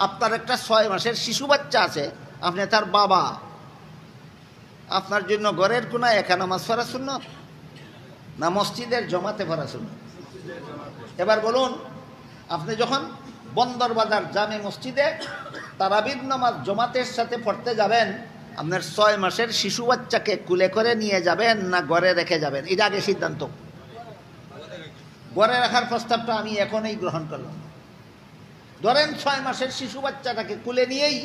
আপনার একটা 6 মাসের শিশু বাচ্চা আছে, আপনি তার বাবা, আপনার জন্য ঘরের কোনায় একা নামাজ পড়া সুন্নত না মসজিদের জমাতে পড়া সুন্নত? এবার বলুন, আপনি যখন বন্দরবাজার জামে মসজিদে তারাবির নামাজ জমাতের সাথে পড়তে যাবেন, আপনার 6 মাসের শিশু বাচ্চাকে কুলে করে নিয়ে যাবেন না ঘরে রেখে যাবেন? এটা আগে সিদ্ধান্ত। ঘরে রাখার প্রস্তাবটা আমি এখনই গ্রহণ করলাম। ধরেন 6 মাসের শিশু বাচ্চাটাকে কুলে নিয়েই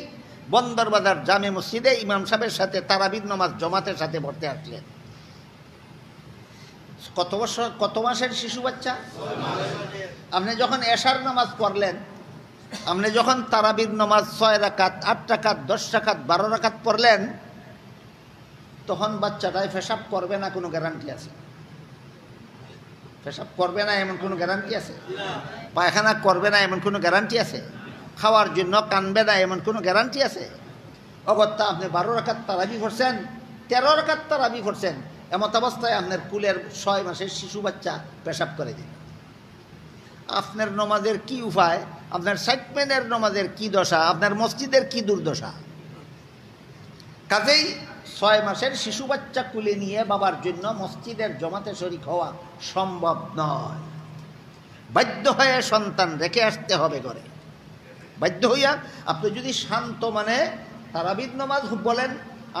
বন্দরবাজার জামে মসজিদে ইমাম সাহেবের সাথে তারাবির নামাজ জমাতের সাথে পড়তে আসলেন। কত মাসের শিশু বাচ্চা? আপনি যখন এশার নামাজ পড়লেন, আপনি যখন তারাবির নামাজ 6 রাকাত, 8 রাকাত, 10 রাকাত, 12 রাকাত পড়লেন, তখন বাচ্চাটাই পেশাব করবে না কোনো গ্যারান্টি আছে? পেশাব করবে না এমন কোনো গ্যারান্টি আছে? পায়খানা করবে না এমন কোনো গ্যারান্টি আছে? খাওয়ার জন্য কানবে না এমন কোনো গ্যারান্টি আছে? অগত্যা আপনি 12 রাকাত তারাবি পড়ছেন, 13 রাকাত তারাবি পড়ছেন, এমত অবস্থায় আপনার কুলের 6 মাসের শিশু বাচ্চা পেশাব করে দিন। আপনার নমাজের কি উপায়? আপনার সাইটম্যানের নমাজের কি দশা? আপনার মসজিদের কি দুর্দশা? কাজেই 6 মাসের শিশু বাচ্চা কুলে নিয়ে বাবার জন্য মসজিদের জমাতে শরীক হওয়া সম্ভব নয়। বাধ্য হয়ে সন্তান রেখে আসতে হবে ঘরে। বাধ্য হইয়া আপনি যদি শান্ত মানে তারাবির নামাজ বলেন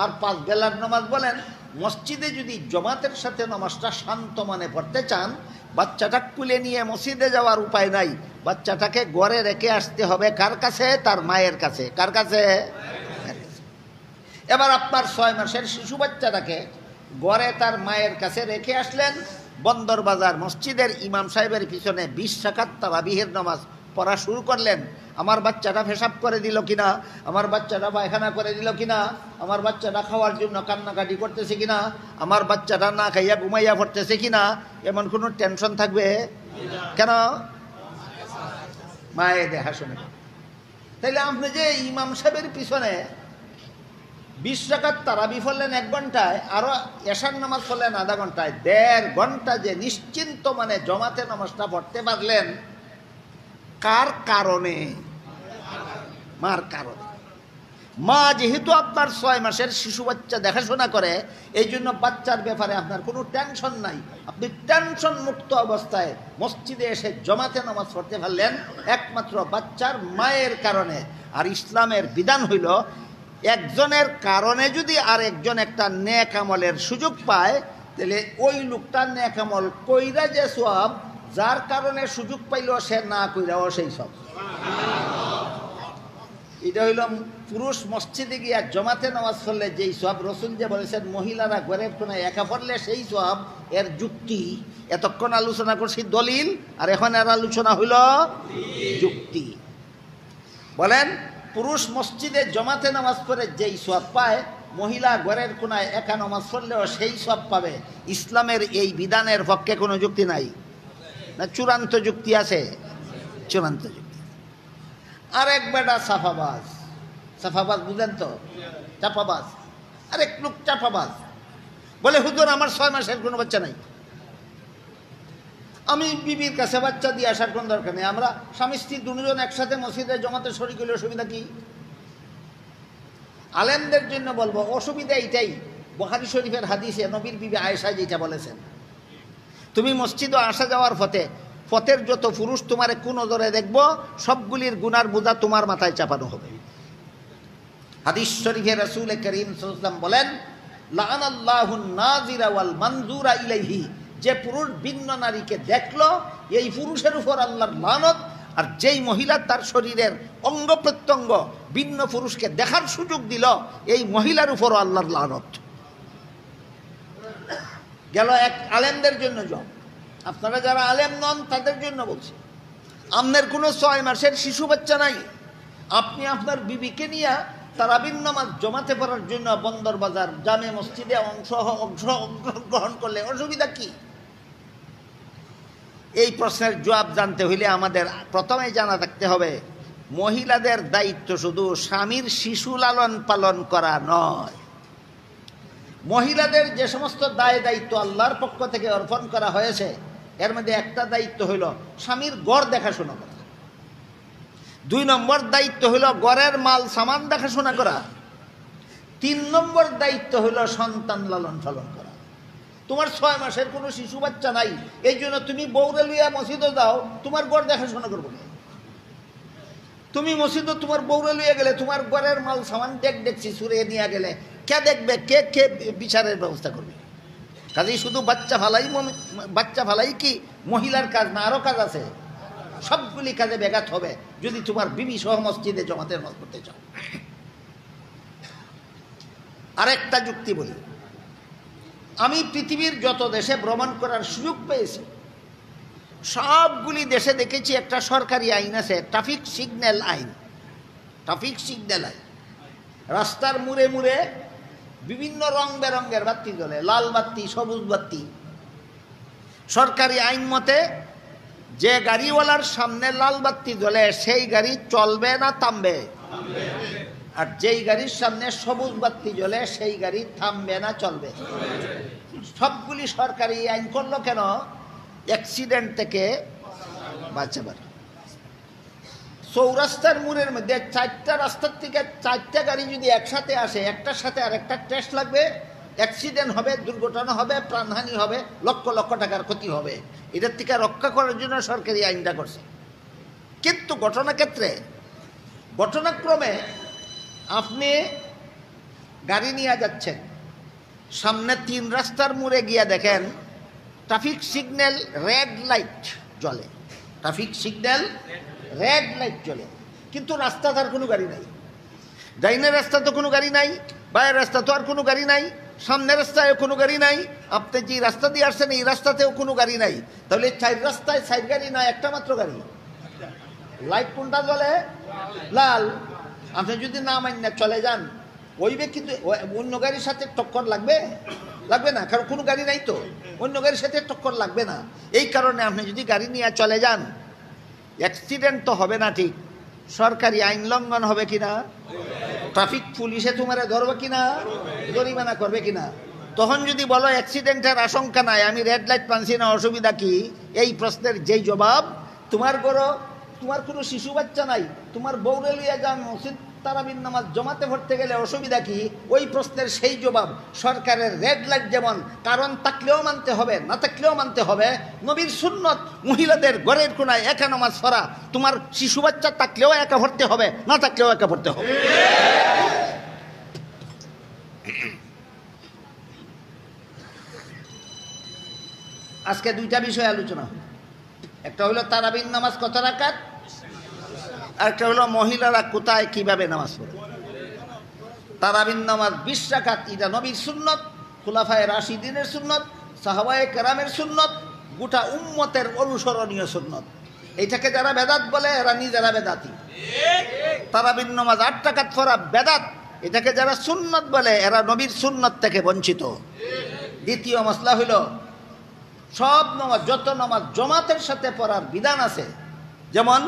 আর 5 বেলার নামাজ বলেন, মসজিদে যদি জমাতের সাথে নামাজটা শান্ত মানে পড়তে চান, বাচ্চাটা কুলে নিয়ে মসজিদে যাওয়ার উপায় নাই, বাচ্চাটাকে ঘরে রেখে আসতে হবে। কার কাছে? তার মায়ের কাছে। কার কাছে? এবার আপনার 6 মাসের শিশু বাচ্চাটাকে ঘরে তার মায়ের কাছে রেখে আসলেন, বন্দরবাজার মসজিদের ইমাম সাহেবের পিছনে 20 রাকাত তারাবিহের নামাজ পড়া শুরু করলেন। আমার বাচ্চাটা পেশাব করে দিল কিনা, আমার বাচ্চাটা পায়খানা করে দিল কিনা, আমার বাচ্চাটা খাওয়ার জন্য কান্নাকাটি করতেছে কিনা, আমার বাচ্চাটা না খাইয়া ঘুমাইয়া পড়তেছে কিনা, এমন কোনো টেনশন থাকবে? কেন? মায়ের দেখাশোনা। তাইলে আপনি যে ইমাম সাহেবের পিছনে 20 রাকাত তারাবি পড়লেন 1 ঘন্টায়, আরো এশার নামাজ পড়লেন আধা ঘন্টায়, 1.5 ঘন্টা যে নিশ্চিন্ত মানে জমাতে নামাজটা পড়তে পারলেন, কার কারণে? মার কারণে। মা যেহেতু আপনার 6 মাসের শিশু বাচ্চা দেখাশোনা করে, এই জন্য বাচ্চার ব্যাপারে আপনার কোনো টেনশন নাই। আপনি টেনশন মুক্ত অবস্থায় মসজিদে এসে জমাতে নামাজ পড়তে পারলেন একমাত্র বাচ্চার মায়ের কারণে। আর ইসলামের বিধান হইল, একজনের কারণে যদি আর একজন একটা নেক আমলের সুযোগ পায়, তাহলে ওই লোকটা নেক আমল কইরা যে সওয়াব, যার কারণে সুযোগ পাইল সে না কইরাও সেই সব। এটা হইল পুরুষ মসজিদে গিয়া জমাতে নামাজ পড়লে যেই সওয়াব, রসুল যে বলেছেন মহিলারা ঘরের কোনায় একা পড়লে সেই সওয়াব, এর যুক্তি। এতক্ষণ আলোচনা করছি দলিল, আর এখন এর আলোচনা হইল যুক্তি। বলেন, পুরুষ মসজিদে জমাতে নামাজ পড়ে যেই সওয়াব পায়, মহিলা ঘরের কোনায় একা নামাজ পড়লেও সেই সওয়াব পাবে। ইসলামের এই বিধানের পক্ষে কোনো যুক্তি নাই না চূড়ান্ত যুক্তি আছে? চূড়ান্ত যুক্তি। আরেক বেটা সাফাবাজ, সাফাবাজ বুঝেন তো, চাপাবাজ। আরেক লোক চাপাবাজ বলে হুজুর আমার 6 মাসের কোনো বাচ্চা নাই, আমি বিবির কাছে বাচ্চা দিয়ে আসার কোন দরকার নেই, আমরা স্বামী স্ত্রী দুজন একসাথে মসজিদে জমাতে শরীক হলে অসুবিধা কি? আলেমদের জন্য বলবো অসুবিধা এইটাই, বুখারী শরীফের হাদিসে নবীর বিবি আয়েশা যেটা বলেছেন, তুমি মসজিদে আসা যাওয়ার পথের যত পুরুষ তোমার কোন নজরে দেখবো সবগুলির গুনার বোঝা তোমার মাথায় চাপানো হবে। হাদিস শরীফে রাসূল করিম সাল্লাল্লাহু আলাইহি ওয়াসাল্লাম বলেন, লাআনাল্লাহুন নাযিরা ওয়াল মানযুরা ইলাইহি, যে পুরুষ ভিন্ন নারীকে দেখলো এই পুরুষের উপর আল্লাহর লানত, আর যেই মহিলা তার শরীরের অঙ্গ প্রত্যঙ্গ ভিন্ন পুরুষকে দেখার সুযোগ দিল এই মহিলার উপরও আল্লাহর লানত। গেল এক আলেমদের জন্য জব, আপনারা যারা আলেম নন তাদের জন্য বলছি, আপনার কোনো 6 মাসের শিশু বাচ্চা নাই, আপনি আপনার বিবিকে নিয়ে তারাবির নামাজ জমাতে পারার জন্য বন্দর বাজার জামে মসজিদে অংশগ্রহণ করলে অসুবিধা কি? এই প্রশ্নের জবাব জানতে হইলে আমাদের প্রথমে জানা থাকতে হবে মহিলাদের দায়িত্ব শুধু স্বামীর শিশু লালন পালন করা নয়। মহিলাদের যে সমস্ত দায় দায়িত্ব আল্লাহর পক্ষ থেকে অর্পণ করা হয়েছে এর মধ্যে একটা দায়িত্ব হইল স্বামীর ঘর দেখাশোনা করা, 2 নম্বর দায়িত্ব হইল ঘরের মাল সামান দেখাশোনা করা, 3 নম্বর দায়িত্ব হইল সন্তান লালন পালন করা। তোমার 6 মাসের কোনো শিশু বাচ্চা নাই, এই জন্য তুমি বউরে লইয়া মসজিদে যাও, তোমার ঘর দেখাশোনা করবো না। তুমি মসজিদে তোমার বউরে লইয়া গেলে তোমার ঘরের মাল সামান দেখছি সুরে নিয়ে গেলে কে দেখবে, কে বিচারের ব্যবস্থা করবে? কাজেই শুধু বাচ্চা ফালাই কি মহিলার কাজ না, আরো কাজ আছে, সবগুলি কাজে ব্যাঘাত হবে যদি তোমার বিবি সহ মসজিদে জমাতে নামাজ পড়তে চাও। আরেকটা যুক্তি বলি, আমি পৃথিবীর যত দেশে ভ্রমণ করার সুযোগ পেয়েছি সবগুলি দেশে দেখেছি একটা সরকারি আইন আছে, ট্রাফিক সিগন্যাল আইন। ট্রাফিক সিগন্যাল আইন, রাস্তার মুড়ে মুড়ে বিভিন্ন রং বেরঙের বাতি জ্বলে, লাল বাতি, সবুজ বাতি। সরকারি আইন মতে যে গাড়িওয়ালার সামনে লাল বাতি জ্বলে সেই গাড়ি চলবে না থামবে, আর যেই গাড়ির সামনে সবুজ বাতি জ্বলে সেই গাড়ি থামবে না চলবে। সবগুলি সরকারি আইন করলো কেন? অ্যাক্সিডেন্ট থেকে বাঁচাবার। চৌরাস্তার মোড়ের মধ্যে 4টা রাস্তার থেকে 4টা গাড়ি যদি একসাথে আসে, একটার সাথে আরেকটা টেস্ট লাগবে, অ্যাক্সিডেন্ট হবে, দুর্ঘটনা হবে, প্রাণহানি হবে, লক্ষ লক্ষ টাকার ক্ষতি হবে। এটার থেকে রক্ষা করার জন্য সরকারি আইনটা করছে। কিন্তু ঘটনাক্রমে আপনি গাড়ি নিয়ে যাচ্ছেন, সামনে 3 রাস্তার মোড়ে গিয়া দেখেন ট্রাফিক সিগন্যাল রেড লাইট জ্বলে, ট্রাফিক সিগন্যাল রেড লাইট জ্বলে, কিন্তু রাস্তা তার কোনো গাড়ি নাই। ডাইনের রাস্তা তো কোনো গাড়ি নাই, বাইরের রাস্তা তো আর কোনো গাড়ি নাই, সামনের রাস্তায় কোনো গাড়ি নাই, আপনি যে রাস্তা দিয়ে আসছেন এই রাস্তাতেও কোনো গাড়ি নাই। তাহলে 4 রাস্তায় 4 গাড়ি নয়, একটা মাত্র গাড়ি। লাইট কোনটা জ্বলে? লাল। আপনি যদি না মান্য চলে যান ওই ব্যক্তি কিন্তু অন্য গাড়ির সাথে টক্কর লাগবে না, কারণ কোনো গাড়ি নাই তো, অন্য গাড়ির সাথে টক্কর লাগবে না। এই কারণে আপনি যদি গাড়ি নিয়ে চলে যান অ্যাক্সিডেন্ট তো হবে না, ঠিক সরকারি আইন লঙ্ঘন হবে কিনা, ট্রাফিক পুলিশে তোমার ধরবে কিনা, জরিমানা করবে কিনা। তখন যদি বলো অ্যাক্সিডেন্টের আশঙ্কা নাই, আমি রেড লাইট পাচ্ছি না, অসুবিধা কি? এই প্রশ্নের যেই জবাব, তোমার কোনো শিশু বাচ্চা নাই, তোমার বউরে লইয়া যান মসজিদ তারাবির নামাজ জমাতে পড়তে গেলে অসুবিধা কি? ওই প্রশ্নের সেই জবাব সরকারের রেড লাইট যেমন কারণ থাকলেও মানতে হবে, না থাকলেও মানতে হবে। নবীর সুন্নত মহিলাদের ঘরের কোনায় একা নামাজ পড়া, তোমার শিশু বাচ্চা থাকলেও একা পড়তে হবে, না থাকলেও একা পড়তে হবে। আজকে 2টা বিষয় আলোচনা হলো, একটা হলো তারাবির নামাজ কত রাকাত, আর একটা হলো মহিলারা কোথায় কিভাবে নামাজ পড়ে। তারাবির নামাজ 20 রাকাত, এটা নবীর সুন্নত, খুলাফায়ে রাশিদিনের সুন্নত, সাহাবায়ে কেরামের সুন্নত, গোটা উম্মতের অনুসরণীয় সুন্নত। এইটাকে যারা বেদাত বলে এরা নিজেরা বেদাতি। তারাবির নামাজ 8 রাকাত পড়া বেদাত, এটাকে যারা সুন্নত বলে এরা নবীর সুন্নত থেকে বঞ্চিত। দ্বিতীয় মাসলা হইল সব নামাজ, যত নামাজ জমাতের সাথে পড়ার বিধান আছে, যেমন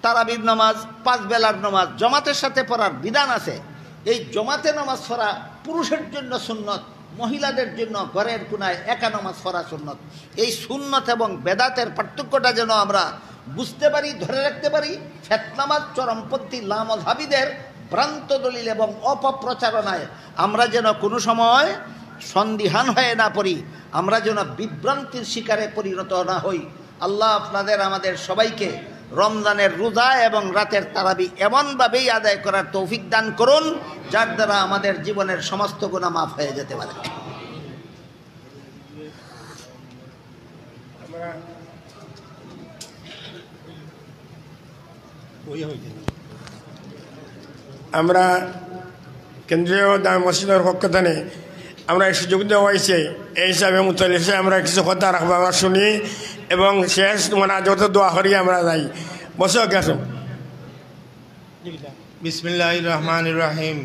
তারাবির নামাজ 5 বেলার নামাজ জমাতের সাথে পড়ার বিধান আছে। এই জমাতে নামাজ পড়া পুরুষের জন্য সুন্নত, মহিলাদের জন্য ঘরের কোনায় একা নামাজ পড়া সুন্নত। এই সুন্নত এবং বেদাতের পার্থক্যটা যেন আমরা বুঝতে পারি, ধরে রাখতে পারি। ফিতনাবাদ চরমপন্থী লামাযহাবীদের ভ্রান্ত দলিল এবং অপপ্রচারণায় আমরা যেন কোনো সময় সন্দিহান হয়ে না পড়ি, আমরা যেন বিভ্রান্তির শিকারে পরিণত না হই। আল্লাহ আপনাদের আমাদের সবাইকে রমজানের রোজা এবং রাতের তারাবি এমনভাবেই আদায় করার তৌফিক দান করুন যার দ্বারা আমাদের জীবনের সমস্ত গুনাহ মাফ হয়ে যেতে পারে। আমরা কেন্দ্রীয় মসজিদের পক্ষ থেকে আমরা সুযোগ দেওয়া হয়েছে, এই হিসাবে মুতাল্লিফে আমরা কিছু কথা রাখবো, আমরা শুনি এবং শেষ যত দোয়া করি আমরা যাই। বসো গেছো। বিসমিল্লাহির রহমানির রহিম।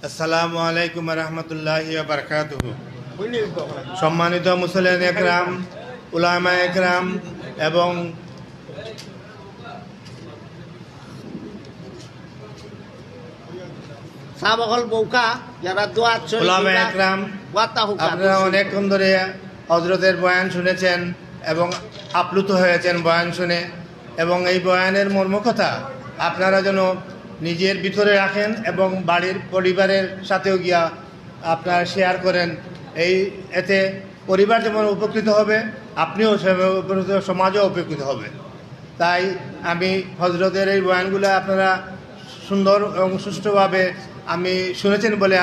আসসালামু আলাইকুম ওয়া রাহমাতুল্লাহি ওয়া বারাকাতুহু। সম্মানিত মুসলিম একরাম, উলামা একরাম এবং সাহাবাগণ বৌকা যারা দোয়া উলামা একরাম, আপনারা অনেকক্ষণ ধরে হযরতের বয়ান শুনেছেন এবং আপ্লুত হয়েছেন বয়ান শুনে, এবং এই বয়ানের মর্ম কথা আপনারা যেন নিজের ভিতরে রাখেন এবং বাড়ির পরিবারের সাথেও গিয়া আপনারা শেয়ার করেন। এতে পরিবার যেমন উপকৃত হবে, আপনিও উপকৃত, সমাজও উপকৃত হবে। তাই আমি হযরতের এই বয়ানগুলো আপনারা সুন্দর এবং সুষ্ঠুভাবে আমি শুনেছেন বলে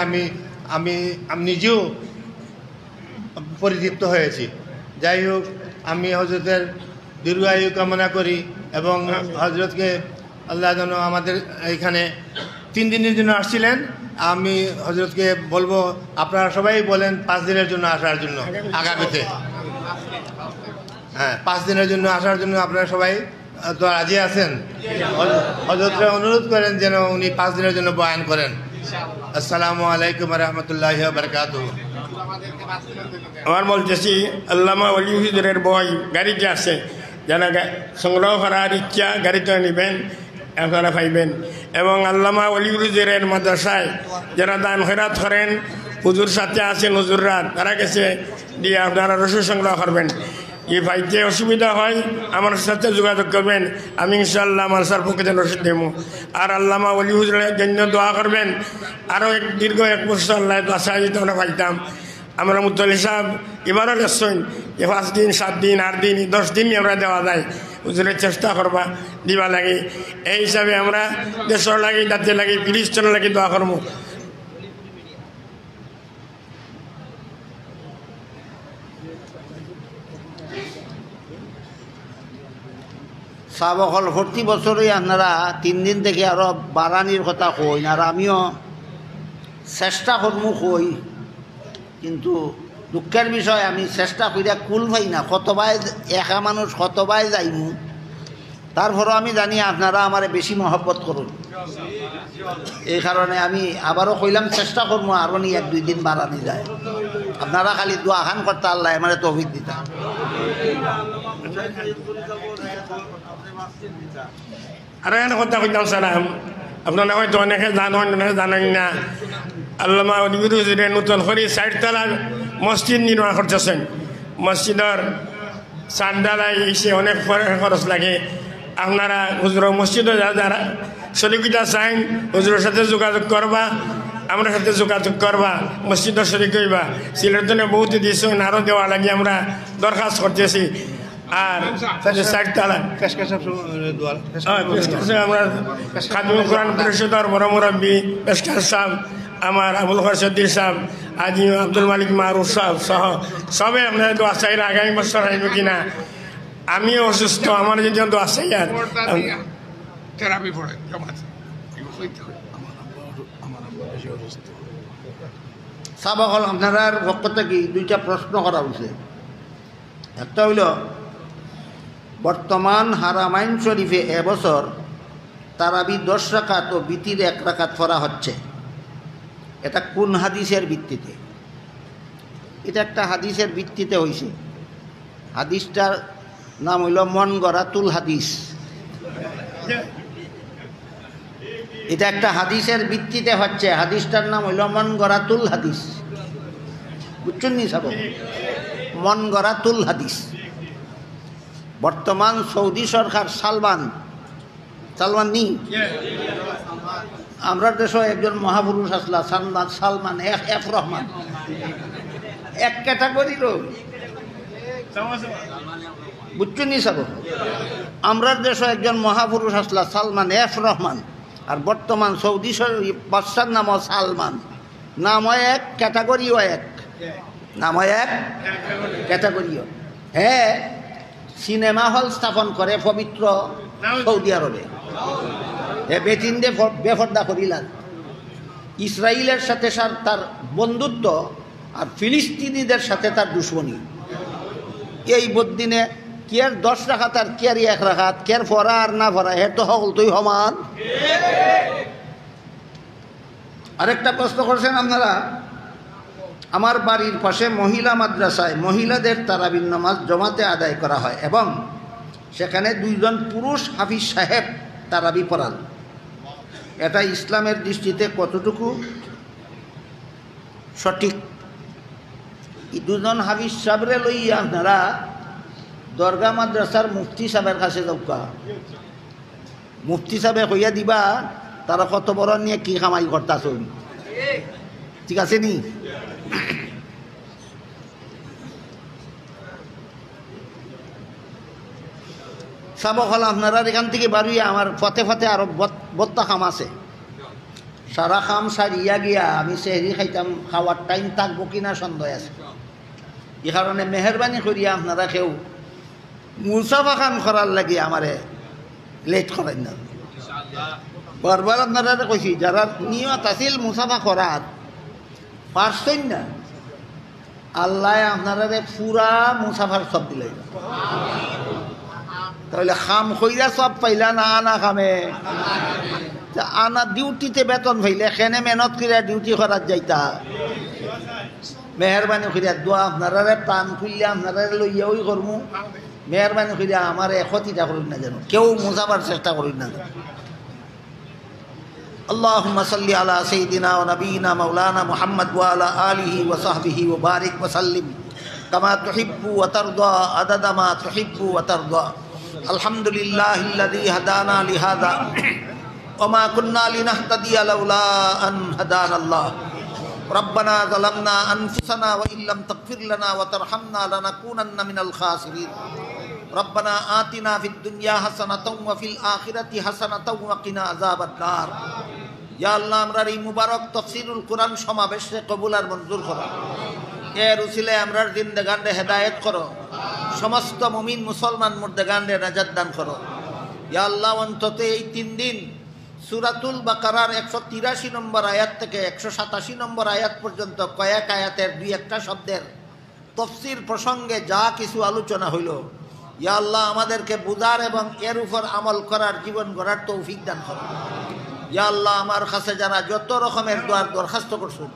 আমি নিজেও পরিতৃপ্ত হয়েছি। যাই হোক, আমি হযরতের দীর্ঘায়ু কামনা করি এবং হযরতকে আল্লাহ যেন আমাদের এখানে 3 দিনের জন্য আসছিলেন। আমি হযরতকে বলবো আপনারা সবাই বলেন 5 দিনের জন্য আসার জন্য, আগামীতে 5 দিনের জন্য আসার জন্য আপনারা সবাই তো রাজি আছেন। হযরতকে অনুরোধ করেন যেন উনি 5 দিনের জন্য বয়ান করেন। আসসালামু আলাইকুম ওয়া রাহমাতুল্লাহি ওয়া বারাকাতুহু। আমার বলতেছি আল্লামা ওলি হুজুরের বই গাড়িতে আছে, যারা সংগ্রহ করার ইচ্ছা গাড়িতে নেবেন, আপনারা পাইবেন। এবং আল্লামা ওলি হুজুরের মাদ্রাসায় যারা দান খয়রাত করেন, হুজুর সাথে আছেন, হুজুররা তারা কাছে দিয়ে আপনারা রসুল সংগ্রহ করবেন। এই ভাইতে অসুবিধা হয় আমার সাথে যোগাযোগ করবেন, আমি ইনশাআল্লাহ আমার সার পক্ষে রসিদ দেব। আর আল্লামা ওলি হুজুরের জন্য দোয়া করবেন, আরও দীর্ঘ 1 বছর আল্লাহ আশা যেতে আমরা পাইতাম। আমরা মুতাল্লি সাহেব এবারও লেসছেন যে 5 দিন 7 দিন 8 দিন 10 দিন আমরা দেওয়া যায়, হুজুরের চেষ্টা করবা দিবা লাগে। এই হিসাবে আমরা দেশের লাগে, জাতির লাগে, ফিলিস্তিনের লাগে দোয়া করবো। সাহাবাগণ প্রতি বছরই আপনারা 3 দিন থেকে আরও বাড়ানির কথা কই, আর আমিও চেষ্টা করমু কই, কিন্তু দুঃখের বিষয় আমি চেষ্টা করিয়া কুল পাই না। কতবাই একা মানুষ কতবাই যাইমু, তারপরও আমি জানি আপনারা আমারে বেশি মহব্বত করুন। এই কারণে আমি আবারও কইলাম চেষ্টা করবো আরও নি 1-2 দিন বাড়ানি যায়। আপনারা খালি দোয়া খান করতে আল্লাহ আমারে তৌফিক দিতা। আর একটা কথা কইতাম সালাম, আপনারা হয়তো অনেকে জানেন, অনেকে জানেন না। আল্লামা ওলি হুজুরের নতুন করে 4 তলার মসজিদ নির্মাণ করতেছেন। মসজিদের চান্দালাই এসে অনেক খরচ লাগে। আপনারা হুজুরের মসজিদে যারা শরিকিটা চাইন, হুজুরের সাথে যোগাযোগ করবা, আমার সাথে যোগাযোগ করবা, মসজিদের শরিক হইবা। সিলেট জন্য বহুত দিয়েছেন, আরও দেওয়া লাগে আমরা দরখাস্ত করতেছি। আর 4 তলা আমরা খাদিমুল কোরআন পরিষদের বড় মুরব্বী পেশকার সাহেব, আমার আবুল খরসদ্দিন সাহেব, আজি আব্দুল মালিক মারুফ সাহেব সহ সবে আপনার দোয়া চাই আগামী বছর আসব কিনা। আমিও অসুস্থ, আমার যদি দোয়া চাই। আর সাহাবাগণ আপনার পক্ষ থেকে 2টা প্রশ্ন করা হয়েছে। একটা হইল বর্তমান হারামাইন শরীফে এবছর তারাবি 10 রাকাত ও বিতির 1 রাকাত পড়া হচ্ছে, এটা কোন হাদিসের ভিত্তিতে? এটা একটা হাদিসের ভিত্তিতে হয়েছে। হাদিসটার নাম হইল মন গড়াতুল হাদিস। এটা একটা হাদিসের ভিত্তিতে হচ্ছে। হাদিসটার নাম হইল মন গড়াতুল হাদিস। বুঝছেন নি সব? মন গড়াতুল হাদিস। বর্তমান সৌদি সরকার সালমান নি আমরা দেশে একজন মহাপুরুষ আসলা সালমান এফ রহমান, এক ক্যাটাগরির। বুঝছেন নি সব? আমরা দেশে একজন মহাপুরুষ আসলা সালমান এফ রহমান, আর বর্তমান সৌদি বাদশার নাম সালমান। নাম হয় এক, ক্যাটাগরিও এক। নাম হয় এক, ক্যাটাগরিও। হ্যাঁ, সিনেমা হল স্থাপন করে পবিত্র সৌদি আরবে। বেটিন দে বেফর্দা করিলাম। ইসরায়েলের সাথে তার বন্ধুত্ব, আর ফিলিস্তিনিদের সাথে তার দুশ্মনী। এই বদিনে কে 10 রাখাত আর কে 1 রাখাত, কে ফরা আর না ফরা, হে তো হল তুই সমান। আরেকটা প্রশ্ন করছেন আপনারা, আমার বাড়ির পাশে মহিলা মাদ্রাসায় মহিলাদের তারাবির নামাজ জমাতে আদায় করা হয় এবং সেখানে 2 জন পুরুষ হাফিজ সাহেব তারাবি পড়ান। এটা ইসলামের দৃষ্টিতে কতটুকু সঠিক? এই 2 জন হাফিজ সাহেবরে লইয়া আপনারা দরগা মাদ্রাসার মুফতি সাহেবের কাছে যাওকা। মুফতি সাহেবে কইয়া দিবা তারা কত বড় নিয়ে কি কামাই করতেছেন। ঠিক আছে নি? সাবক হল আপনারা এখান থেকে বাড়িয়ে আমার ফতে ফতে আরো বত্তা খাম আছে। সারা খাম সারিয়া গিয়া আমি সেহরি খাইতাম, খাওয়ার টাইম থাকবো কিনা সন্দেহ আছে। এই কারণে মেহরবানি করিয়া আপনারা কেউ মুসাফা খান করার লাগে আমারে লেট করেন না। বারবার আপনারা কইছি যারা নিয়ত আছিল মুসাফা করার পারছেন না, আল্লাহ আপনারা পুরা মুসাফার সব দিলে। তাহলে খাম কইরা সব পাইলা না, আনা খামে আনা ডিউটিতে বেতন পাইলে সেনে মেহনত করিয়া ডিউটি করার যাইতা। মেহরবানি করিয়া দোয়া আপনারা প্রাণ খুললে আপনারা লইয়া ওই করমু। মেহরবানি করিয়া আমার ক্ষতিটা করুন না, যেন কেউ মুসাফার চেষ্টা করুন না। اللهم صل على سيدنا ونبينا مولانا محمد وعلى آله وصحبه وبارك وسلم كما تحب وترضى عدد ما تحب وترضى. الحمد لله الذي هدانا لهذا وما كنا لنهتدي لولا أن هدانا الله. ربنا ظلمنا أنفسنا وإن لم تغفر لنا وترحمنا لنكونن من الخاسرين. ربنا آتنا في الدنيا حسنة وفي الآخرة حسنة وقنا عذاب النار. ইয়া আল্লাহ, আমরার এই মুবারক তাফসীরুল কুরআন সমাবেশে কবুল আর মঞ্জুর করো। এর উসিলায় আমরার জিন্দেগানে হেদায়েত করো। সমস্ত মুমিন মুসলমান মুর্দেগানে নাজাত দান করো। ইয়া আল্লাহ, অন্তত এই 3 দিন সূরাতুল বাকারার 183 নম্বর আয়াত থেকে 187 নম্বর আয়াত পর্যন্ত কয়েক আয়াতের 2-1টা শব্দের তাফসীর প্রসঙ্গে যা কিছু আলোচনা হইল, ইয়া আল্লাহ আমাদেরকে বুঝার এবং এর উপর আমল করার, জীবন গড়ার তৌফিক দান করো। ইয়া আল্লাহ, আমার কাছে যারা যত রকমের দোয়ার দরখাস্ত করছেন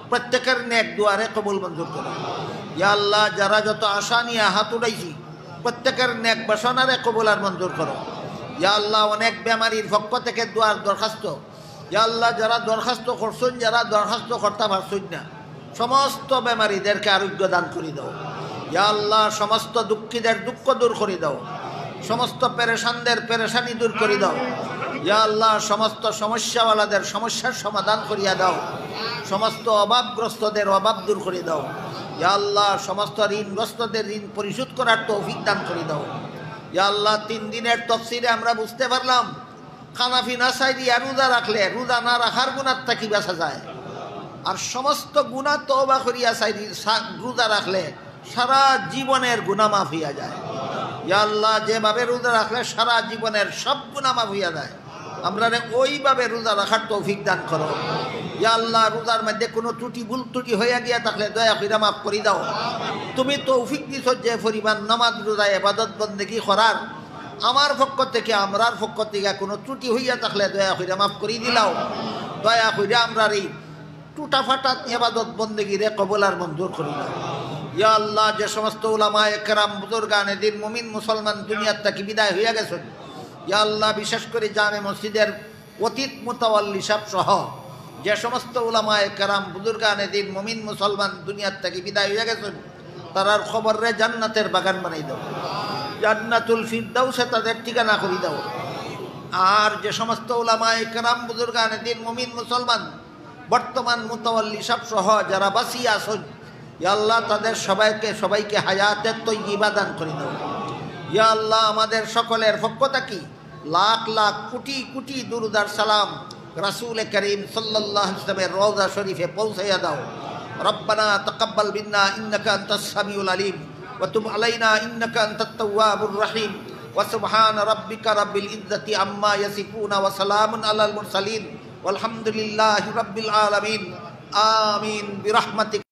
প্রত্যেকের নেক দোয়ারে কবুল মঞ্জুর করো। ইয়া আল্লাহ, যারা যত আশা নিয়ে হাত উঠাইছি প্রত্যেকের নেক বাসনারে কবুল আর মঞ্জুর করো। ইয়া আল্লাহ, অনেক বেমারির পক্ষ থেকে দোয়ার দরখাস্ত, ইয়া আল্লাহ যারা দরখাস্ত করছেন, যারা দরখাস্ত করতে পারছেন না, সমস্ত বেমারিদেরকে আরোগ্য দান করে দাও। ইয়া আল্লাহ, সমস্ত দুঃখীদের দুঃখ দূর করে দাও, সমস্ত পেরেশানদের পেরেশানি দূর করে দাও। ইয়া আল্লাহ, সমস্ত সমস্যাওয়ালাদের সমস্যার সমাধান করিয়া দাও, সমস্ত অভাবগ্রস্তদের অভাব দূর করে দাও। ইয়া আল্লাহ, সমস্ত ঋণগ্রস্তদের ঋণ পরিশোধ করার তৌফিক দান করে দাও। ইয়া আল্লাহ, 3 দিনের তাফসীরে আমরা বুঝতে পারলাম খানাফি না সাইরিয়া রোজা রাখলে রোজা না রাখার গুনাহ থেকে বাঁচা যায়, আর সমস্ত গুনাহ তওবা করিয়া সাইরি রোজা রাখলে সারা জীবনের গুনাহ মাফ হইয়া যায়। ইয়া আল্লাহ, যেভাবে রোজা রাখলে সারা জীবনের সব গুনাহ মাফ হইয়া যায়, আমরা ওইভাবে রোজা রাখার তৌফিক দান করো। ইয়া আল্লাহ, রোজার মধ্যে কোনো ত্রুটি ভুল ত্রুটি হইয়া গিয়া থাকলে দয়া করে মাফ করে দাও। তুমি তৌফিক দিছ যে পরিমাণ নামাজ রোজা ইবাদত বন্দেগী করার, আমার পক্ষ থেকে আমরার পক্ষ থেকে কোনো ত্রুটি হইয়া থাকলে দয়া করে মাফ করে দিলাও। দয়া করে আমরার এই টুটা ফাটা ইবাদত বন্দেগীরে কবুল আর মঞ্জুর করে দাও। ইয়া আল্লাহ, যে সমস্ত উলামায়ে কেরাম বুজুর্গানে দিন মুমিন মুসলমান দুনিয়ার থেকে বিদায় হইয়া গেছেন, ইয়া আল্লাহ বিশেষ করে জামে মসজিদের অতীত মুতাওয়াল্লি সাহেব সহ যে সমস্ত উলামায়ে কেরাম বুজুর্গানে দিন মুমিন মুসলমান দুনিয়ার থেকে বিদায় হয়ে গেছেন তারার খবর রে জান্নাতের বাগান বানাই দাও, জান্নাতুল ফিরদাউসে তাদের ঠিকানা করে দাও। আর যে সমস্ত উলামায়ে কেরাম বুজুর্গানে দিন মুমিন মুসলমান বর্তমান মুতাওয়াল্লি সাহেব সহ যারা বাঁচিয়ে আছেন ইয়া আল্লাহ তাদের সবাইকে হায়াতের তৈয়্যিবা দান করে দাও। ইয়া আল্লাহ আমাদের সকলের পক্ষ থেকে লাখ লাখ কোটি কোটি দুরূদ আর সালাম রাসূল করিম সাল্লাল্লাহু আলাইহি ওয়াসাল্লামের রওজা শরীফে পৌঁছাইয়া দাও। রব্বানা তাকাব্বাল মিন্না ইন্নাকা আনতাস সামিউল আলিম ওয়া তুব আলাইনা ইন্নাকা আনতাত তাওয়াবুর রহিম ওয়া সুবহানা রাব্বিকা রাব্বিল ইজ্জাতি আম্মা ইয়াসিফুন ওয়া সালামুন আলাল মুরসালিন ওয়ালহামদুলিল্লাহি রাব্বিল আলামিন আমিন বিরহমাতিকা।